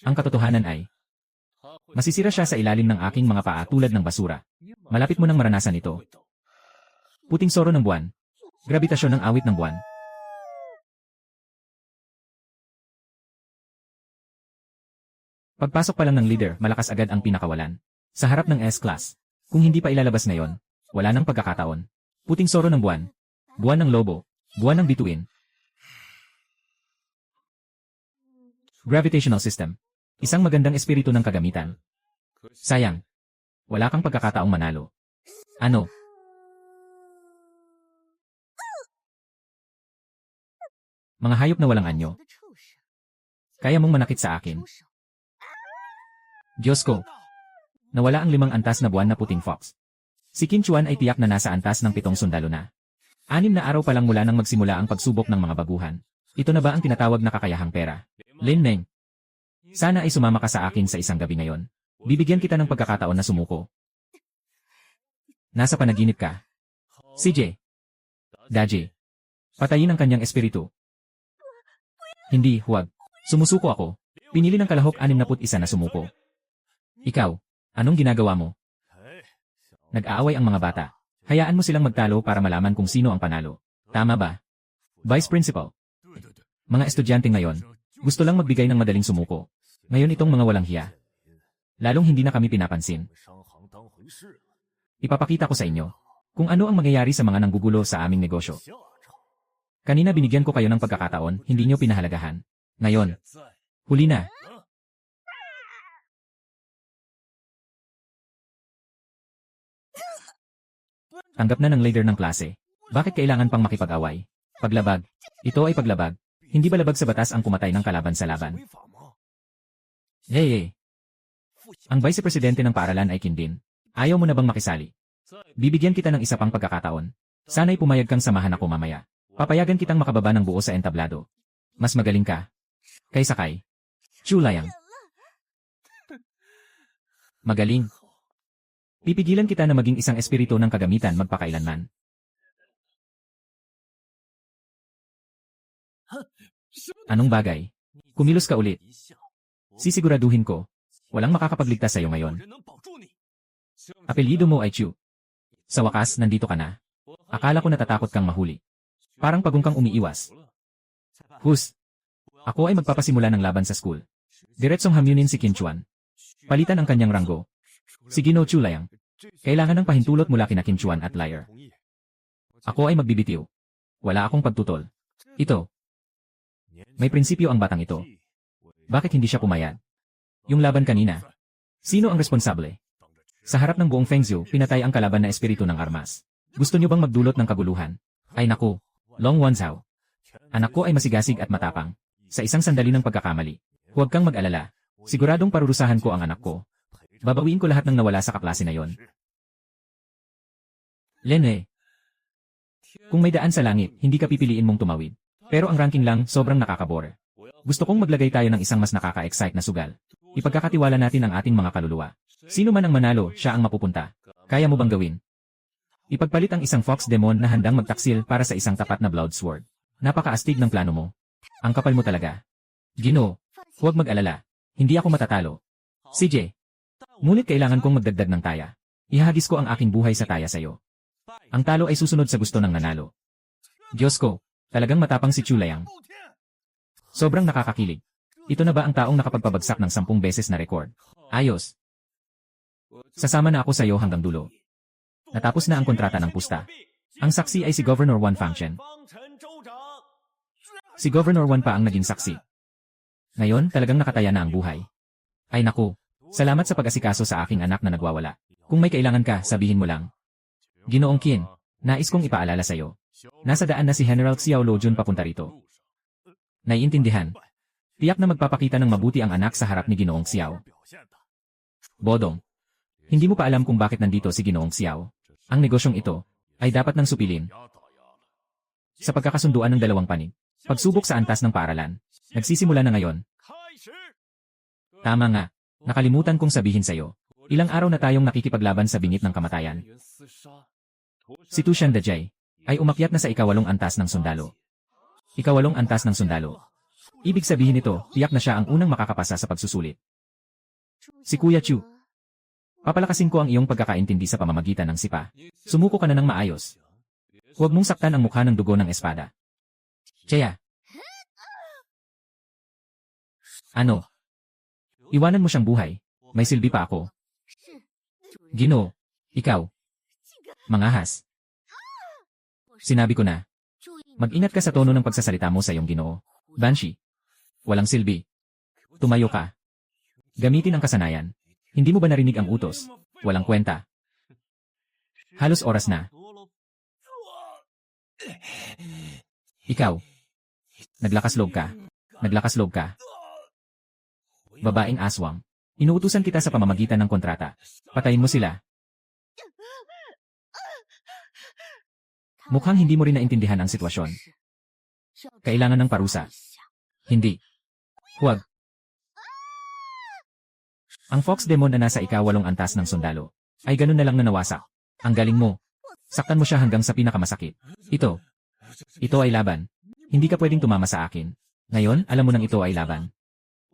Ang katotohanan ay, masisira siya sa ilalim ng aking mga paa tulad ng basura. Malapit mo nang maranasan ito. Puting soro ng buwan. Grabitasyon ng awit ng buwan. Pagpasok pa lang ng leader, malakas agad ang pinakawalan. Sa harap ng S-Class. Kung hindi pa ilalabas ngayon, wala nang pagkakataon. Puting soro ng buwan. Buwan ng lobo. Buwan ng bituin. Gravitational system. Isang magandang espiritu ng kagamitan. Sayang. Wala kang pagkakataong manalo. Ano? Mga hayop na walang anyo. Kaya mong manakit sa akin. Diyos ko. Nawala ang 5 antas na buwan na puting fox. Si Qin Chuan ay tiyak na nasa antas ng 7 sundalo na. 6 na araw pa lang mula nang magsimula ang pagsubok ng mga baguhan. Ito na ba ang tinatawag na kakayahang pera? Lin Meng. Sana ay sumama ka sa akin sa isang gabi ngayon. Bibigyan kita ng pagkakataon na sumuko. Nasa panaginip ka. CJ. Daji. Patayin ang kanyang espiritu. Hindi, huwag. Sumusuko ako. Pinili ng kalahok 61 na sumuko. Ikaw, anong ginagawa mo? Nag-aaway ang mga bata. Hayaan mo silang magtalo para malaman kung sino ang panalo. Tama ba? Vice Principal. Mga estudyante ngayon, gusto lang magbigay ng madaling sumuko. Ngayon itong mga walang hiya. Lalong hindi na kami pinapansin. Ipapakita ko sa inyo kung ano ang mangyayari sa mga nanggugulo sa aming negosyo. Kanina binigyan ko kayo ng pagkakataon, hindi nyo pinahalagahan. Ngayon, huli na. Tanggap na ng leader ng klase. Bakit kailangan pang makipag-away? Paglabag. Ito ay paglabag. Hindi ba labag sa batas ang kumatay ng kalaban sa laban? Hey. Ang Vice Presidente ng paaralan ay Kindin. Ayaw mo na bang makisali? Bibigyan kita ng isa pang pagkakataon. Sana'y pumayag kang samahan ako mamaya. Papayagan kitang makababa ng buo sa entablado. Mas magaling ka. Kaysa kay Chulayang. Magaling. Pipigilan kita na maging isang espiritu ng kagamitan magpakailanman. Anong bagay? Kumilos ka ulit. Sisiguraduhin ko, walang makakapagligtas sa iyo ngayon. Apelyido mo ay Chu. Sa wakas, nandito ka na. Akala ko natatakot kang mahuli. Parang pagungkang umiiwas. Hus. Ako ay magpapasimula ng laban sa school. Diretsong hamyunin si Qin Chuan. Palitan ang kanyang ranggo. Si Gino Chulayang. Kailangan ng pahintulot mula kina Qin Chuan at Liar. Ako ay magbibitiw. Wala akong pagtutol. Ito. May prinsipyo ang batang ito. Bakit hindi siya pumayag? Yung laban kanina. Sino ang responsable? Sa harap ng buong Fengzhou, pinatay ang kalaban na espiritu ng armas. Gusto niyo bang magdulot ng kaguluhan? Ay naku, Long Wanzhao. Anak ko ay masigasig at matapang. Sa isang sandali ng pagkakamali. Huwag kang mag-alala. Siguradong parurusahan ko ang anak ko. Babawiin ko lahat ng nawala sa kaklase na yon. Lene. Kung may daan sa langit, hindi ka pipiliin mong tumawid. Pero ang ranking lang, sobrang nakakabore. Gusto kong maglagay tayo ng isang mas nakaka-excite na sugal. Ipagkakatiwala natin ang ating mga kaluluwa. Sino man ang manalo, siya ang mapupunta. Kaya mo bang gawin? Ipagpalit ang isang Fox Demon na handang magtaksil para sa isang tapat na Blood Sword. Napakaastig ng plano mo. Ang kapal mo talaga. Ginoo, huwag mag-alala. Hindi ako matatalo. CJ. Ngunit kailangan kong magdagdag ng taya. Ihahagis ko ang aking buhay sa taya sayo. Ang talo ay susunod sa gusto ng nanalo. Diyos ko, talagang matapang si Chulayang. Sobrang nakakakilig. Ito na ba ang taong nakapagpabagsak ng 10 beses na record? Ayos. Sasama na ako sa iyo hanggang dulo. Natapos na ang kontrata ng pusta. Ang saksi ay si Governor Wan Fangchen. Si Governor Wan pa ang naging saksi. Ngayon, talagang nakataya na ang buhay. Ay naku, salamat sa pag-asikaso sa aking anak na nagwawala. Kung may kailangan ka, sabihin mo lang. Ginoong Qin, nais kong ipaalala sa iyo. Nasa daan na si General Xiao Lojun papunta rito. Naiintindihan. Tiyak na magpapakita ng mabuti ang anak sa harap ni Ginoong Xiao. Bodong. Hindi mo pa alam kung bakit nandito si Ginoong Xiao. Ang negosyong ito ay dapat nang supilin. Sa pagkakasunduan ng dalawang panig, pagsubok sa antas ng paaralan, nagsisimula na ngayon. Tama nga, nakalimutan kong sabihin sa iyo. Ilang araw na tayong nakikipaglaban sa bingit ng kamatayan. Si Tushan Dajay ay umakyat na sa ikawalong antas ng sundalo. Ikawalong antas ng sundalo. Ibig sabihin nito, tiyak na siya ang unang makakapasa sa pagsusulit. Si Kuya Chu. Papalakasin ko ang iyong pagkakaintindi sa pamamagitan ng sipa. Sumuko ka na ng maayos. Huwag mong saktan ang mukha ng dugo ng espada. Cheya. Ano? Iwanan mo siyang buhay. May silbi pa ako. Ginoo. Ikaw. Mangahas. Sinabi ko na. Mag-ingat ka sa tono ng pagsasalita mo sa iyong Ginoo. Banshee. Walang silbi. Tumayo ka. Gamitin ang kasanayan. Hindi mo ba narinig ang utos? Walang kwenta. Halos oras na. Ikaw. Naglakas loob ka. Naglakas loob ka. Babaeng aswang. Inuutusan kita sa pamamagitan ng kontrata. Patayin mo sila. Mukhang hindi mo rin naintindihan ang sitwasyon. Kailangan ng parusa. Hindi. Huwag. Ang Fox Demon na nasa ikawalong antas ng sundalo ay ganun na lang na nawasak. Ang galing mo. Saktan mo siya hanggang sa pinakamasakit. Ito ay laban. Hindi ka pwedeng tumama sa akin. Ngayon, alam mo nang ito ay laban.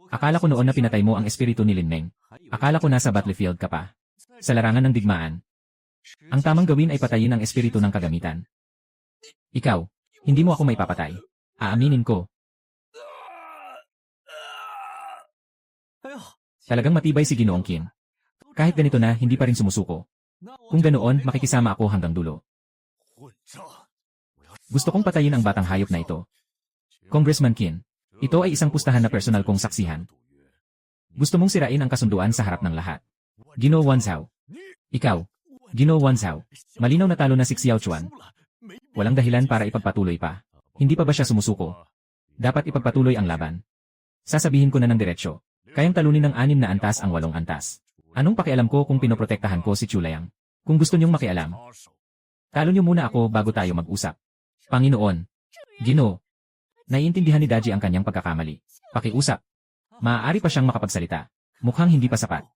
Akala ko noon na pinatay mo ang espiritu ni Lin Meng. Akala ko nasa battlefield ka pa. Sa larangan ng digmaan. Ang tamang gawin ay patayin ang espiritu ng kagamitan. Ikaw, hindi mo ako maipapatay. Aaminin ko. Talagang matibay si Ginoong Qin. Kahit ganito na, hindi pa rin sumusuko. Kung ganoon, makikisama ako hanggang dulo. Gusto kong patayin ang batang hayop na ito. Congressman Qin, ito ay isang pustahan na personal kong saksihan. Gusto mong sirain ang kasunduan sa harap ng lahat. Ginoo Wan Zhao. Ikaw, Ginoo Wan Zhao, malinaw na talo na si Xiao Chuan. Walang dahilan para ipagpatuloy pa. Hindi pa ba siya sumusuko? Dapat ipagpatuloy ang laban. Sasabihin ko na ng diretsyo. Kayang talunin ng 6 na antas ang 8 antas. Anong pakialam ko kung pinoprotektahan ko si Chulayang? Kung gusto niyong makialam, talo niyo muna ako bago tayo mag-usap. Panginoon. Ginoo. Naiintindihan ni Daji ang kanyang pagkakamali. Pakiusap. Maaari pa siyang makapagsalita. Mukhang hindi pa sapat.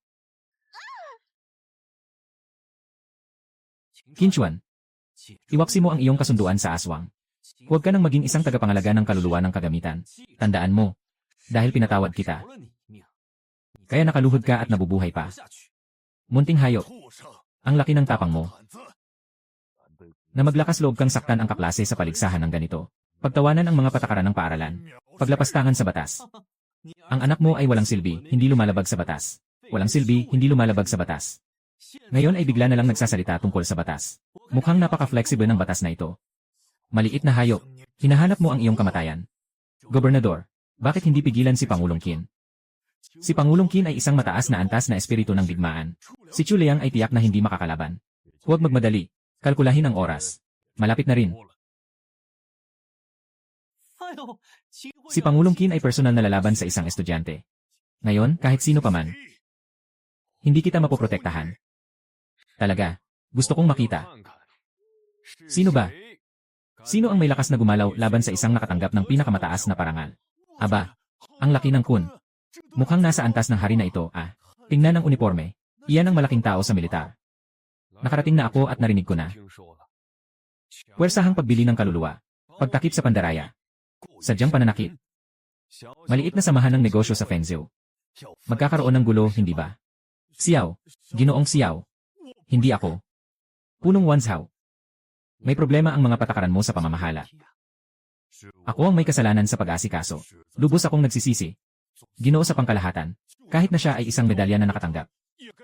Qinchuan. Iwaksi mo ang iyong kasunduan sa aswang. Huwag ka nang maging isang tagapangalaga ng kaluluwa ng kagamitan. Tandaan mo. Dahil pinatawad kita. Kaya nakaluhod ka at nabubuhay pa. Munting hayop. Ang laki ng tapang mo. Na maglakas loob kang saktan ang kaklase sa paligsahan ng ganito. Pagtawanan ang mga patakaran ng paaralan. Paglapastangan sa batas. Ang anak mo ay walang silbi, hindi lumalabag sa batas. Walang silbi, hindi lumalabag sa batas. Ngayon ay bigla na lang nagsasalita tungkol sa batas. Mukhang napaka-flexible ng batas na ito. Maliit na hayop. Hinahanap mo ang iyong kamatayan. Gobernador, bakit hindi pigilan si Pangulong Qin? Si Pangulong Qin ay isang mataas na antas na espiritu ng digmaan. Si Chulayang ay tiyak na hindi makakalaban. Huwag magmadali. Kalkulahin ang oras. Malapit na rin. Si Pangulong Qin ay personal na lalaban sa isang estudyante. Ngayon, kahit sino pa man, hindi kita mapoprotektahan. Talaga. Gusto kong makita. Sino ba? Sino ang may lakas na gumalaw laban sa isang nakatanggap ng pinakamataas na parangal? Aba, ang laki ng kun. Mukhang nasa antas ng hari na ito, ah. Tingnan ang uniforme. Iyan ang malaking tao sa militar. Nakarating na ako at narinig ko na. Puwersahang pagbili ng kaluluwa. Pagtakip sa pandaraya. Sadyang pananakit. Maliit na samahan ng negosyo sa Fengzhou. Magkakaroon ng gulo, hindi ba? Xiao. Ginoong Xiao. Hindi ako. Punong Wanzhao. May problema ang mga patakaran mo sa pamamahala. Ako ang may kasalanan sa pag-aasikaso. Lubos akong nagsisisi. Ginoo sa pangkalahatan. Kahit na siya ay isang medalya na nakatanggap.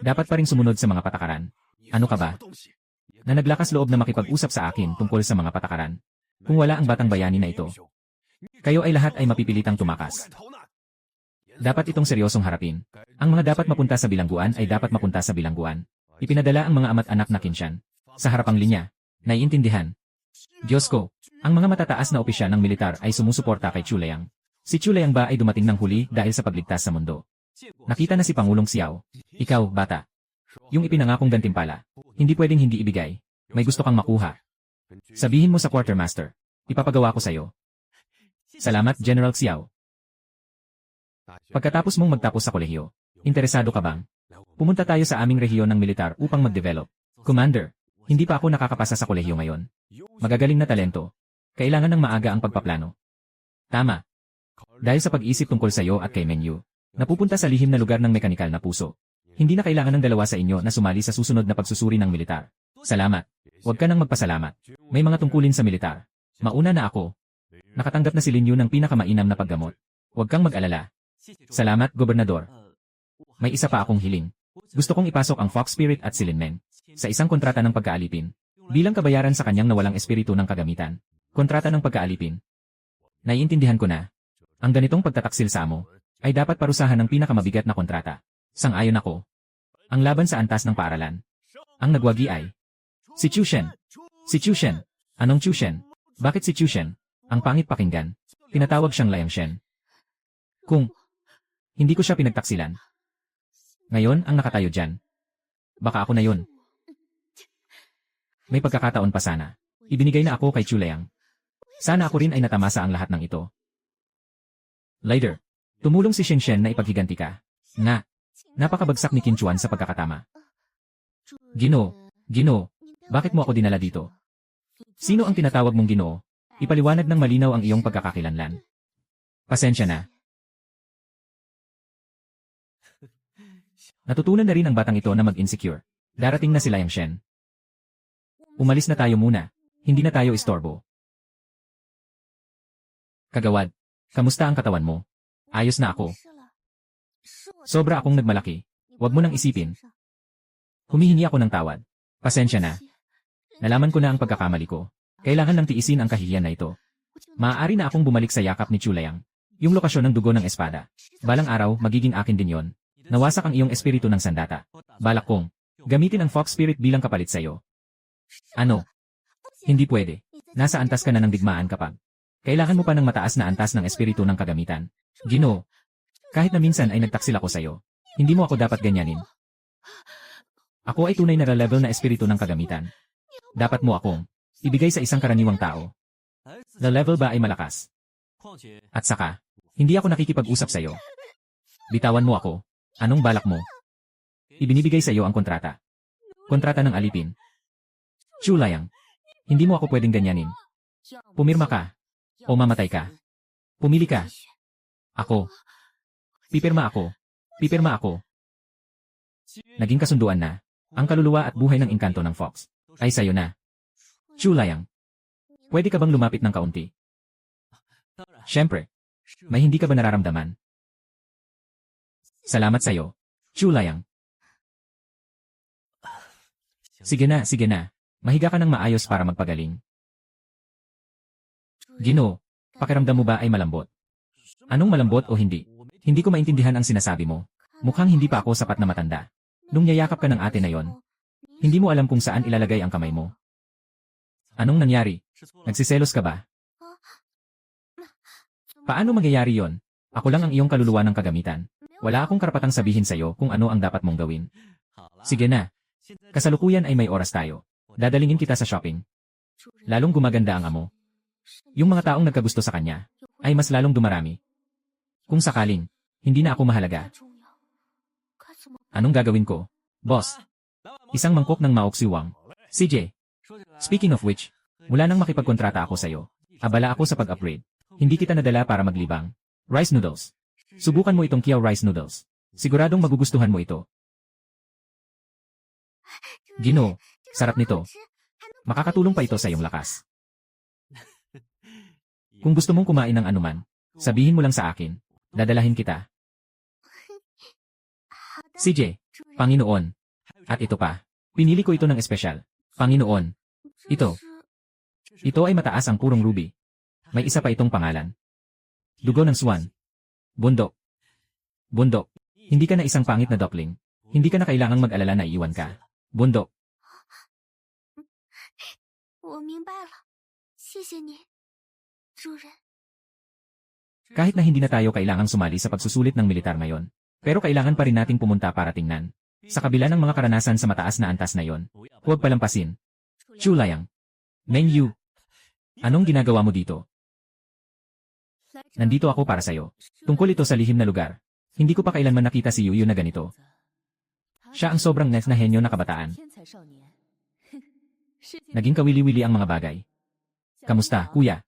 Dapat pa rin sumunod sa mga patakaran. Ano ka ba? Na naglakas loob na makipag-usap sa akin tungkol sa mga patakaran. Kung wala ang batang bayani na ito, kayo ay lahat ay mapipilitang tumakas. Dapat itong seryosong harapin. Ang mga dapat mapunta sa bilangguan ay dapat mapunta sa bilangguan. Ipinadala ang mga ama't anak na Qinshan. Sa harapang linya. Naiintindihan. Diyos ko, ang mga matataas na opisyal ng militar ay sumusuporta kay Chulayang. Si Chulayang ba ay dumating ng huli dahil sa pagligtas sa mundo? Nakita na si Pangulong Xiao. Ikaw, bata. Yung ipinangakong gantimpala, hindi pwedeng hindi ibigay. May gusto kang makuha. Sabihin mo sa quartermaster. Ipapagawa ko sa'yo. Salamat, General Xiao. Pagkatapos mong magtapos sa kolehiyo, interesado ka bang? Pumunta tayo sa aming rehiyon ng militar upang mag-develop. Commander, hindi pa ako nakakapasa sa kolehiyo ngayon. Magagaling na talento. Kailangan ng maaga ang pagpaplano. Tama. Dahil sa pag-isip tungkol sa iyo at kay Mengyu, napupunta sa lihim na lugar ng mekanikal na puso. Hindi na kailangan ng dalawa sa inyo na sumali sa susunod na pagsusuri ng militar. Salamat. Huwag ka nang magpasalamat. May mga tungkulin sa militar. Mauna na ako. Nakatanggap na si Lin Yu ng pinakamainam na paggamot. Huwag kang mag-alala. Salamat, Gobernador. May isa pa akong hiling. Gusto kong ipasok ang Fox Spirit at si Lin Meng sa isang kontrata ng pagkaalipin. Bilang kabayaran sa kanyang nawalang espiritu ng kagamitan. Kontrata ng pagkaalipin. Naiintindihan ko na. Ang ganitong pagtataksil sa amo ay dapat parusahan ng pinakamabigat na kontrata. Sang-ayon ako. Ang laban sa antas ng paaralan. Ang nagwagi ay si Chushen. Si Chushen. Anong Chushen? Bakit si Chushen? Ang pangit pakinggan. Tinatawag siyang Liangshen. Kung hindi ko siya pinagtaksilan. Ngayon ang nakatayo dyan. Baka ako na yun. May pagkakataon pa sana. Ibinigay na ako kay Chulayang. Sana ako rin ay natamasa ang lahat ng ito. Later, tumulong si Shenshen na ipaghiganti ka. Napakabagsak ni Qinchuan sa pagkakatama. Ginoo, bakit mo ako dinala dito? Sino ang tinatawag mong Ginoo? Ipaliwanag ng malinaw ang iyong pagkakakilanlan. Pasensya na. Natutunan na rin ang batang ito na mag-insecure. Darating na si Liangshen. Umalis na tayo muna. Hindi na tayo istorbo. Kagawad, kamusta ang katawan mo? Ayos na ako. Sobra akong nagmalaki. Huwag mo nang isipin. Humihingi ako ng tawad. Pasensya na. Nalaman ko na ang pagkakamali ko. Kailangan lang tiisin ang kahihiyan na ito. Maaari na akong bumalik sa yakap ni Chulayang. Yung lokasyon ng dugo ng espada. Balang araw, magiging akin din yon. Nawasak ang iyong espiritu ng sandata. Balak kong gamitin ang Fox Spirit bilang kapalit sa iyo. Ano? Hindi pwede. Nasa antas ka na ng digmaan kapag kailangan mo pa ng mataas na antas ng espiritu ng kagamitan. Ginoo, kahit na minsan ay nagtaksil ako sa iyo, hindi mo ako dapat ganyanin. Ako ay tunay na level na espiritu ng kagamitan. Dapat mo akong ibigay sa isang karaniwang tao. The level ba ay malakas? At saka, hindi ako nakikipag-usap sa iyo. Bitawan mo ako. Anong balak mo? Ibinibigay sa iyo ang kontrata. Kontrata ng alipin. Chulayang, hindi mo ako pwedeng ganyanin. Pumirma ka. O mamatay ka. Pumili ka. Ako. Pipirma ako. Pipirma ako. Naging kasunduan na. Ang kaluluwa at buhay ng engkanto ng Fox ay sayo na. Chulayang, pwede ka bang lumapit ng kaunti? Siyempre. May hindi ka ba nararamdaman? Salamat sa'yo, Chulayang. Sige na. Mahiga ka ng maayos para magpagaling. Ginoo, pakiramdam mo ba ay malambot? Anong malambot o hindi? Hindi ko maintindihan ang sinasabi mo. Mukhang hindi pa ako sapat na matanda. Nung yayakap ka ng ate na yon, hindi mo alam kung saan ilalagay ang kamay mo. Anong nangyari? Nagsiselos ka ba? Paano mangyayari yon? Ako lang ang iyong kaluluwa ng kagamitan. Wala akong karapatang sabihin sa'yo kung ano ang dapat mong gawin. Sige na. Kasalukuyan ay may oras tayo. Dadalingin kita sa shopping. Lalong gumaganda ang amo. Yung mga taong nagkagusto sa kanya ay mas lalong dumarami. Kung sakaling, hindi na ako mahalaga. Anong gagawin ko? Boss, isang mangkok ng maoksiwang. CJ, speaking of which, mula nang makipagkontrata ako sa'yo, abala ako sa pag-upgrade. Hindi kita nadala para maglibang. Rice noodles. Subukan mo itong Kiao rice noodles. Siguradong magugustuhan mo ito. Ginoo, sarap nito. Makakatulong pa ito sa iyong lakas. Kung gusto mong kumain ng anuman, sabihin mo lang sa akin. Dadalahin kita. CJ, Panginoon. At ito pa. Pinili ko ito ng espesyal. Panginoon. Ito. Ito ay mataas ang purong ruby. May isa pa itong pangalan. Dugo ng swan. Bundok. Bundok. Hindi ka na isang pangit na duckling. Hindi ka na kailangang mag-alala na iiwan ka. Bundok. 我明白了，谢谢你，主人。 Kahit na hindi na tayo kailangang sumali sa pagsusulit ng militar ngayon, pero kailangan pa rin nating pumunta para tingnan. Sa kabila ng mga karanasan sa mataas na antas na yon, huwag palampasin. Chulayang. Meng Yu. Anong ginagawa mo dito? Nandito ako para sa'yo. Tungkol ito sa lihim na lugar. Hindi ko pa kailanman nakita si Yuyu na ganito. Siya ang sobrang nes na henyo na kabataan. Naging kawili-wili ang mga bagay. Kamusta, kuya?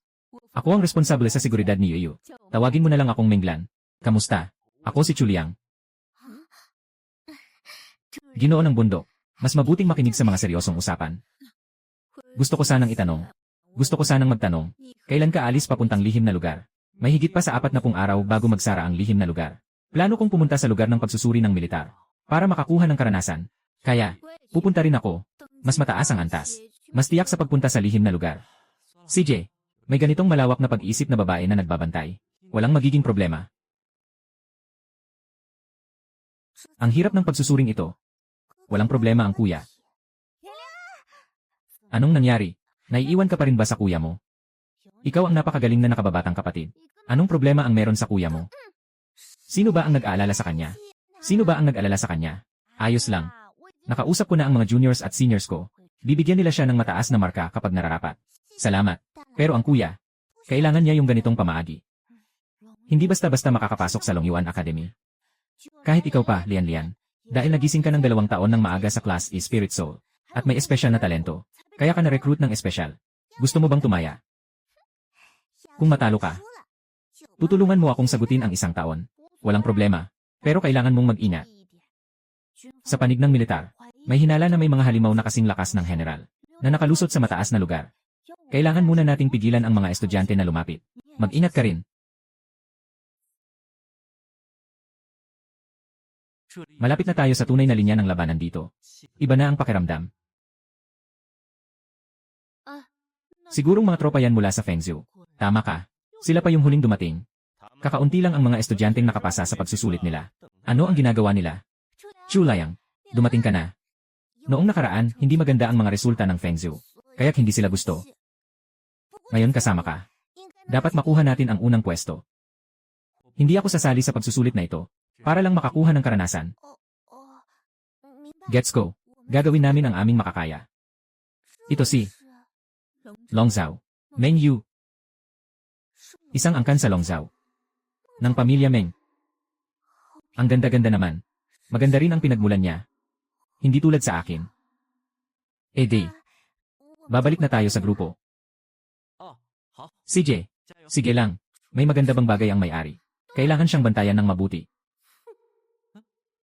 Ako ang responsable sa seguridad ni Yuyu. Tawagin mo na lang akong Menglan. Kamusta? Ako si Chuliang. Ginoo ng bundok. Mas mabuting makinig sa mga seryosong usapan. Gusto ko sanang itanong. Gusto ko sanang magtanong. Kailan ka alis papuntang lihim na lugar? May higit pa sa 40 araw bago magsara ang lihim na lugar. Plano kong pumunta sa lugar ng pagsusuri ng militar. Para makakuha ng karanasan. Kaya, pupunta rin ako. Mas mataas ang antas. Mas tiyak sa pagpunta sa lihim na lugar. CJ, may ganitong malawak na pag-iisip na babae na nagbabantay. Walang magiging problema. Ang hirap ng pagsusuring ito. Walang problema ang kuya. Anong nangyari? Naiiwan ka pa rin ba sa kuya mo? Ikaw ang napakagaling na nakababatang kapatid. Anong problema ang meron sa kuya mo? Sino ba ang nag-aalala sa kanya? Sino ba ang nag-alala sa kanya? Ayos lang. Nakausap ko na ang mga juniors at seniors ko. Bibigyan nila siya ng mataas na marka kapag nararapat. Salamat. Pero ang kuya, kailangan niya yung ganitong pamaagi. Hindi basta-basta makakapasok sa Longyuan Academy. Kahit ikaw pa, Lian, dahil nagising ka ng 2 taon ng maaga sa Class E Spirit Soul, at may espesyal na talento, kaya ka na-recruit ng espesyal. Gusto mo bang tumaya? Kung matalo ka, tutulungan mo akong sagutin ang 1 taon. Walang problema, pero kailangan mong mag-ingat. Sa panig ng militar, may hinala na may mga halimaw na kasing lakas ng general, na nakalusot sa mataas na lugar. Kailangan muna nating pigilan ang mga estudyante na lumapit. Mag-ingat ka rin. Malapit na tayo sa tunay na linya ng labanan dito. Iba na ang pakiramdam. Sigurong mga tropa yan mula sa Fengzhou. Tama ka. Sila pa yung huling dumating. Kakaunti lang ang mga estudyanteng nakapasa sa pagsusulit nila. Ano ang ginagawa nila? Chulayang, dumating ka na. Noong nakaraan, hindi maganda ang mga resulta ng Fengzhou, kaya't hindi sila gusto. Ngayon kasama ka. Dapat makuha natin ang unang pwesto. Hindi ako sasali sa pagsusulit na ito, para lang makakuha ng karanasan. Gets go. Gagawin namin ang aming makakaya. Ito si Longzhao. Meng Yu. Isang angkan sa Longzhao. Ng pamilya Meng. Ang ganda-ganda naman. Maganda rin ang pinagmulan niya. Hindi tulad sa akin. Day. Babalik na tayo sa grupo. CJ, sige lang. May maganda bang bagay ang may-ari? Kailangan siyang bantayan ng mabuti.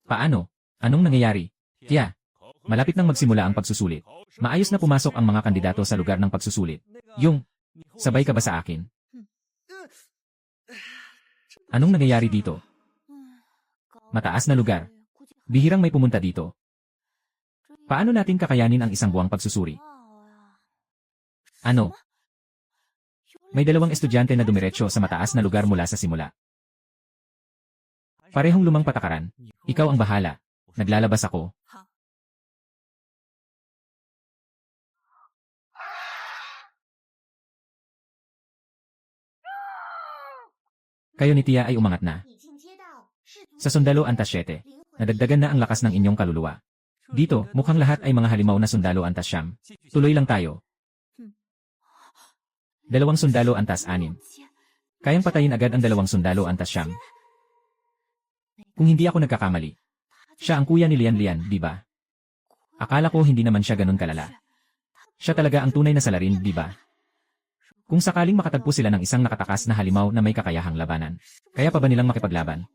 Paano? Anong nangyayari? Tiya, malapit nang magsimula ang pagsusulit. Maayos na pumasok ang mga kandidato sa lugar ng pagsusulit. Sabay ka ba sa akin? Anong nangyayari dito? Mataas na lugar. Bihirang may pumunta dito. Paano natin kakayanin ang 1 buwang pagsusuri? Ano? May 2 estudyante na dumiretso sa mataas na lugar mula sa simula. Parehong lumang patakaran. Ikaw ang bahala. Naglalabas ako. Kayo ni Tia ay umangat na. Sa sundalo antas 7, nadagdagan na ang lakas ng inyong kaluluwa. Dito, mukhang lahat ay mga halimaw na sundalo antas 9. Tuloy lang tayo. 2 sundalo antas 6. Kayang patayin agad ang 2 sundalo antas 9. Kung hindi ako nagkakamali. Siya ang kuya ni Lian Lian, di ba? Akala ko hindi naman siya ganun kalala. Siya talaga ang tunay na salarin, di ba? Kung sakaling makatagpo sila ng isang nakatakas na halimaw na may kakayahang labanan, kaya pa ba nilang makipaglaban?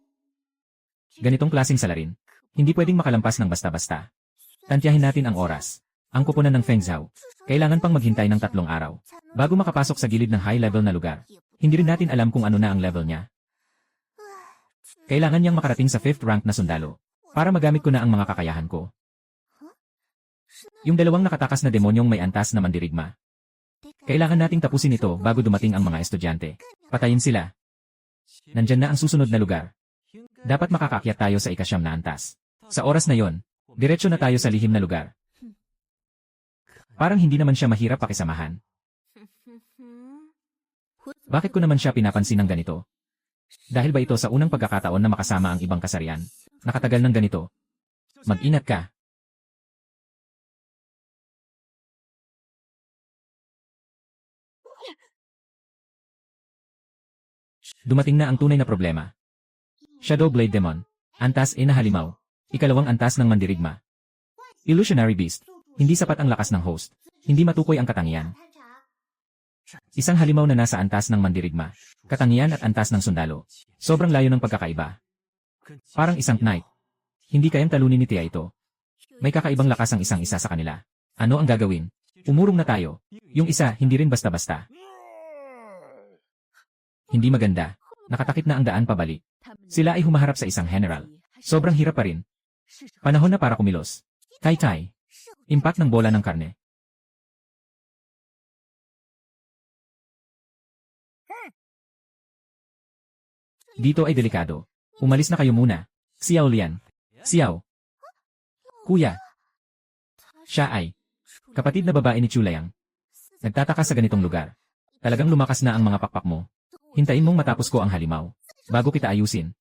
Ganitong klaseng salarin, hindi pwedeng makalampas ng basta-basta. Tantyahin natin ang oras. Ang kuponan ng Feng Zhao, kailangan pang maghintay ng 3 araw bago makapasok sa gilid ng high-level na lugar. Hindi rin natin alam kung ano na ang level niya. Kailangan niyang makarating sa 5th rank na sundalo para magamit ko na ang mga kakayahan ko. Yung 2 nakatakas na demonyong may antas na mandirigma. Kailangan nating tapusin ito bago dumating ang mga estudyante. Patayin sila. Nandyan na ang susunod na lugar. Dapat makakaakyat tayo sa 9 na antas. Sa oras na yon, diretso na tayo sa lihim na lugar. Parang hindi naman siya mahirap pakisamahan. Bakit ko naman siya pinapansin ng ganito? Dahil ba ito sa unang pagkakataon na makasama ang ibang kasarian? Nakatagal ng ganito. Mag-ingat ka. Dumating na ang tunay na problema. Shadow Blade Demon. Antas na halimaw. 2 antas ng mandirigma. Illusionary Beast. Hindi sapat ang lakas ng host. Hindi matukoy ang katangian. Isang halimaw na nasa antas ng mandirigma. Katangian at antas ng sundalo. Sobrang layo ng pagkakaiba. Parang isang knight. Hindi kayang talunin ni Tia ito. May kakaibang lakas ang isang isa sa kanila. Ano ang gagawin? Umurong na tayo. Yung isa, hindi rin basta-basta. Hindi maganda. Nakatakip na ang daan pabalik. Sila ay humaharap sa isang general. Sobrang hirap pa rin. Panahon na para kumilos. Tai-tai. Impact ng bola ng karne. Dito ay delikado. Umalis na kayo muna. Xiao Lian. Xiao. Kuya. Siya ay kapatid na babae ni Chulayang. Nagtataka sa ganitong lugar. Talagang lumakas na ang mga pakpak mo. Hintayin mong matapos ko ang halimaw bago kita ayusin.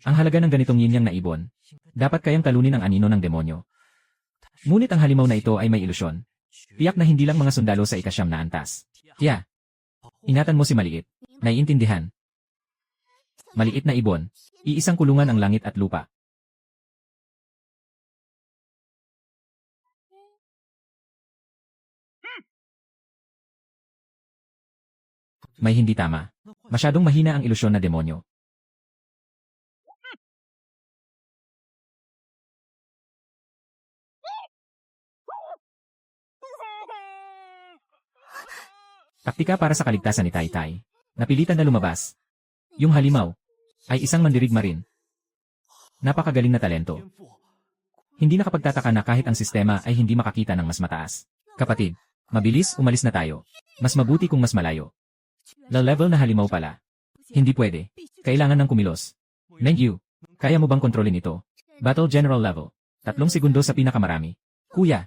Ang halaga ng ganitong yinyang na ibon, dapat kayang talunin ang anino ng demonyo. Ngunit ang halimaw na ito ay may ilusyon. Tiyak na hindi lang mga sundalo sa 9 na antas. Kaya, ingatan mo si Maliit. Naiintindihan. Maliit na ibon, iisang kulungan ang langit at lupa. May hindi tama. Masyadong mahina ang ilusyon na demonyo. Taktika para sa kaligtasan ni Tai Tai. Napilitan na lumabas. Yung halimaw ay isang mandirigma rin. Napakagaling na talento. Hindi nakapagtataka na kahit ang sistema ay hindi makakita ng mas mataas. Kapatid, mabilis umalis na tayo. Mas mabuti kung mas malayo. Low level na halimaw pala. Hindi pwede. Kailangan ng kumilos. Thank you. Kaya mo bang kontrolin ito? Battle General level. 3 segundo sa pinakamarami. Kuya,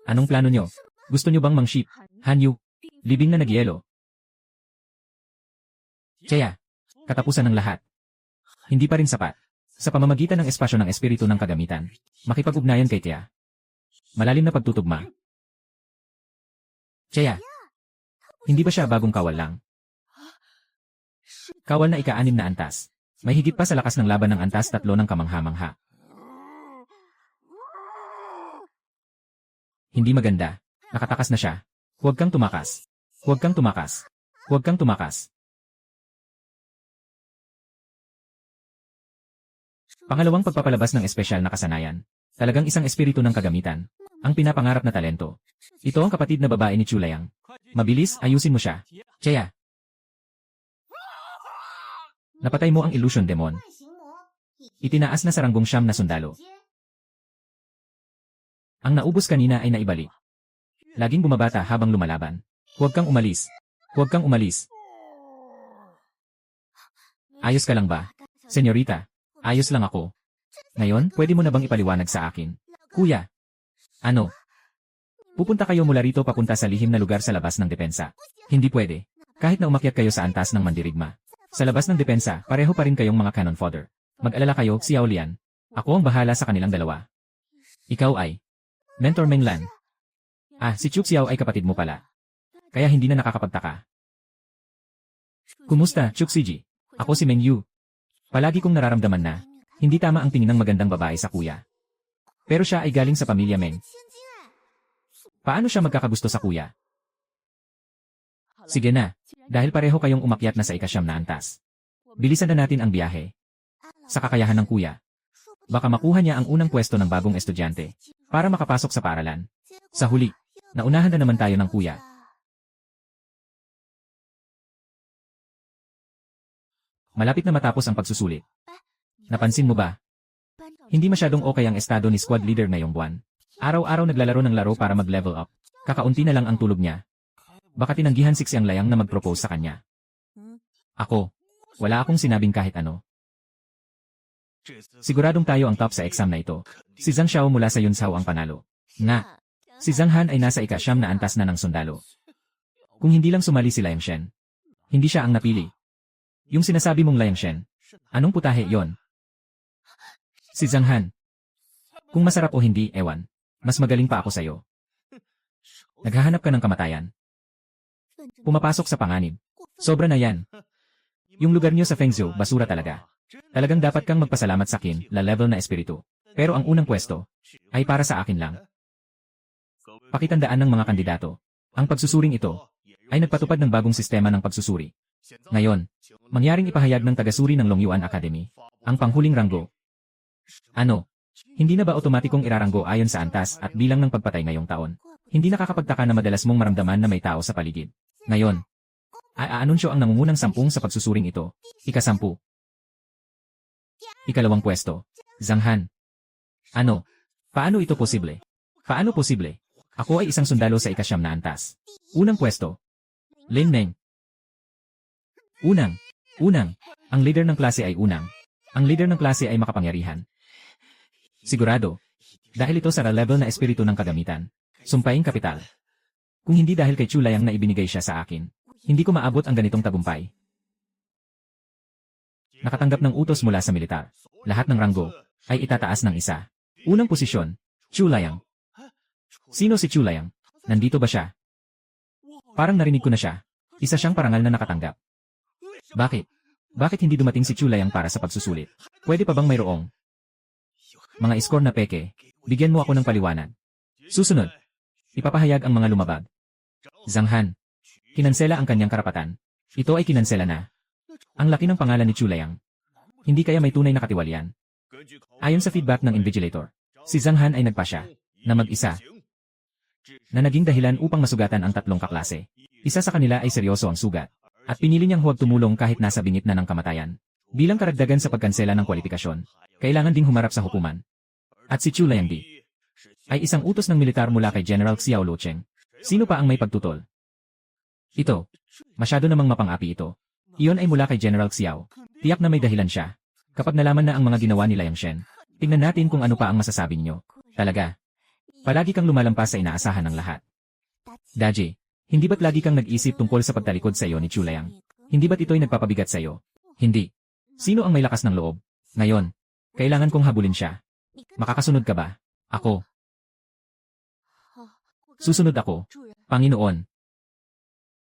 anong plano nyo? Gusto nyo bang mang-ship? Hanyu, libing na nagyelo. Kaya, katapusan ng lahat. Hindi pa rin sapat. Sa pamamagitan ng espasyo ng espiritu ng kagamitan, makipag-ugnayan kay Tia. Malalim na pagtutugma. Kaya, hindi ba siya bagong kawal lang? Kawal na 6 na antas. May higit pa sa lakas ng laban ng antas 3 ng kamangha-mangha. Hindi maganda. Nakatakas na siya. Huwag kang tumakas. Huwag kang tumakas. Huwag kang tumakas. Pangalawang pagpapalabas ng espesyal na kasanayan. Talagang isang espiritu ng kagamitan. Ang pinapangarap na talento. Ito ang kapatid na babae ni Chulayang. Mabilis, ayusin mo siya. Kaya. Napatay mo ang illusion demon. Itinaas na sa ranggong 9 na sundalo. Ang naubos kanina ay naibalik. Laging bumabata habang lumalaban. Huwag kang umalis. Huwag kang umalis. Ayos ka lang ba? Senyorita, ayos lang ako. Ngayon, pwede mo na bang ipaliwanag sa akin? Kuya. Ano? Pupunta kayo mula rito papunta sa lihim na lugar sa labas ng depensa. Hindi pwede. Kahit na umakyat kayo sa antas ng mandirigma. Sa labas ng depensa, pareho pa rin kayong mga cannon fodder. Mag-alala kayo, Xiao Lian. Ako ang bahala sa kanilang dalawa. Ikaw ay Mentor Menglan. Ah, si Chu Xiao ay kapatid mo pala. Kaya hindi na nakakapagtaka. Kumusta, Chuksiji? Ako si Meng Yu. Palagi kong nararamdaman na, hindi tama ang tingin ng magandang babae sa kuya. Pero siya ay galing sa pamilya Meng. Paano siya magkakagusto sa kuya? Sige na, dahil pareho kayong umakyat na sa ika-9 na antas. Bilisan na natin ang biyahe. Sa kakayahan ng kuya. Baka makuha niya ang unang pwesto ng bagong estudyante para makapasok sa paaralan. Sa huli, naunahan na naman tayo ng kuya. Malapit na matapos ang pagsusulit. Napansin mo ba? Hindi masyadong okay ang estado ni squad leader ngayong buwan. Araw-araw naglalaro ng laro para mag-level up. Kakaunti na lang ang tulog niya. Baka tinanggihan si Xiang Layang na mag-propose sa kanya. Ako, wala akong sinabing kahit ano. Siguradong tayo ang top sa exam na ito. Si Zhang Xiao mula sa Yunsao ang panalo. Nga, si Zhang Han ay nasa ika-9 na antas na ng sundalo. Kung hindi lang sumali si Liang Shen, hindi siya ang napili. Yung sinasabi mong Liang Shen, anong putahe yon? Si Zhang Han. Kung masarap o hindi, ewan. Mas magaling pa ako sa'yo. Naghahanap ka ng kamatayan. Pumapasok sa panganib. Sobra na yan. Yung lugar niyo sa Fengzhou, basura talaga. Talagang dapat kang magpasalamat sa akin, la level na espiritu. Pero ang unang pwesto, ay para sa akin lang. Pakitandaan ng mga kandidato. Ang pagsusuring ito, ay nagpatupad ng bagong sistema ng pagsusuri. Ngayon, mangyaring ipahayag ng tagasuri ng Longyuan Academy, ang panghuling ranggo. Ano? Hindi na ba otomatikong iraranggo ayon sa antas at bilang ng pagpatay ngayong taon? Hindi nakakapagtaka na madalas mong maramdaman na may tao sa paligid. Ngayon, aanunsyo ang nangungunang 10 sa pagsusuring ito. Ika-10. Ikalawang pwesto. Zhang Han. Ano? Paano ito posible? Paano posible? Ako ay isang sundalo sa ika-9 na antas. Unang pwesto. Lin Meng. Unang. Ang leader ng klase ay unang. Ang leader ng klase ay makapangyarihan. Sigurado. Dahil ito sa level na espiritu ng kagamitan. Sumpaing kapital. Kung hindi dahil kay Chu Layang na ibinigay siya sa akin, hindi ko maabot ang ganitong tagumpay. Nakatanggap ng utos mula sa militar. Lahat ng ranggo ay itataas ng isa. Unang posisyon, Chu Layang. Sino si Chu Layang? Nandito ba siya? Parang narinig ko na siya. Isa siyang parangal na nakatanggap. Bakit? Bakit hindi dumating si Chu Layang para sa pagsusulit? Pwede pa bang mayroong mga score na peke? Bigyan mo ako ng paliwanag. Susunod, ipapahayag ang mga lumabag. Zhang Han. Kinansela ang kanyang karapatan. Ito ay kinansela na. Ang laki ng pangalan ni Chu Layang. Hindi kaya may tunay na katiwalian. Ayon sa feedback ng Invigilator, si Zhang Han ay nagpasya na mag-isa na naging dahilan upang masugatan ang 3 kaklase. Isa sa kanila ay seryoso ang sugat at pinili niyang huwag tumulong kahit nasa bingit na ng kamatayan. Bilang karagdagan sa pagkansela ng kwalifikasyon, kailangan ding humarap sa hukuman. At si Chu Layang di ay isang utos ng militar mula kay General Xiao Lucheng. Sino pa ang may pagtutol? Ito. Masyado namang mapang-api ito. Iyon ay mula kay General Xiao. Tiyak na may dahilan siya. Kapag nalaman na ang mga ginawa ni Liang Shen, tingnan natin kung ano pa ang masasabi niyo. Talaga. Palagi kang lumalampas sa inaasahan ng lahat. Daji, hindi ba't lagi kang nag-isip tungkol sa pagtalikod sa iyo ni Chu Layang? Hindi ba't ito'y nagpapabigat sa iyo? Hindi. Sino ang may lakas ng loob? Ngayon, kailangan kong habulin siya. Makakasunod ka ba? Ako. Susunod ako. Panginoon.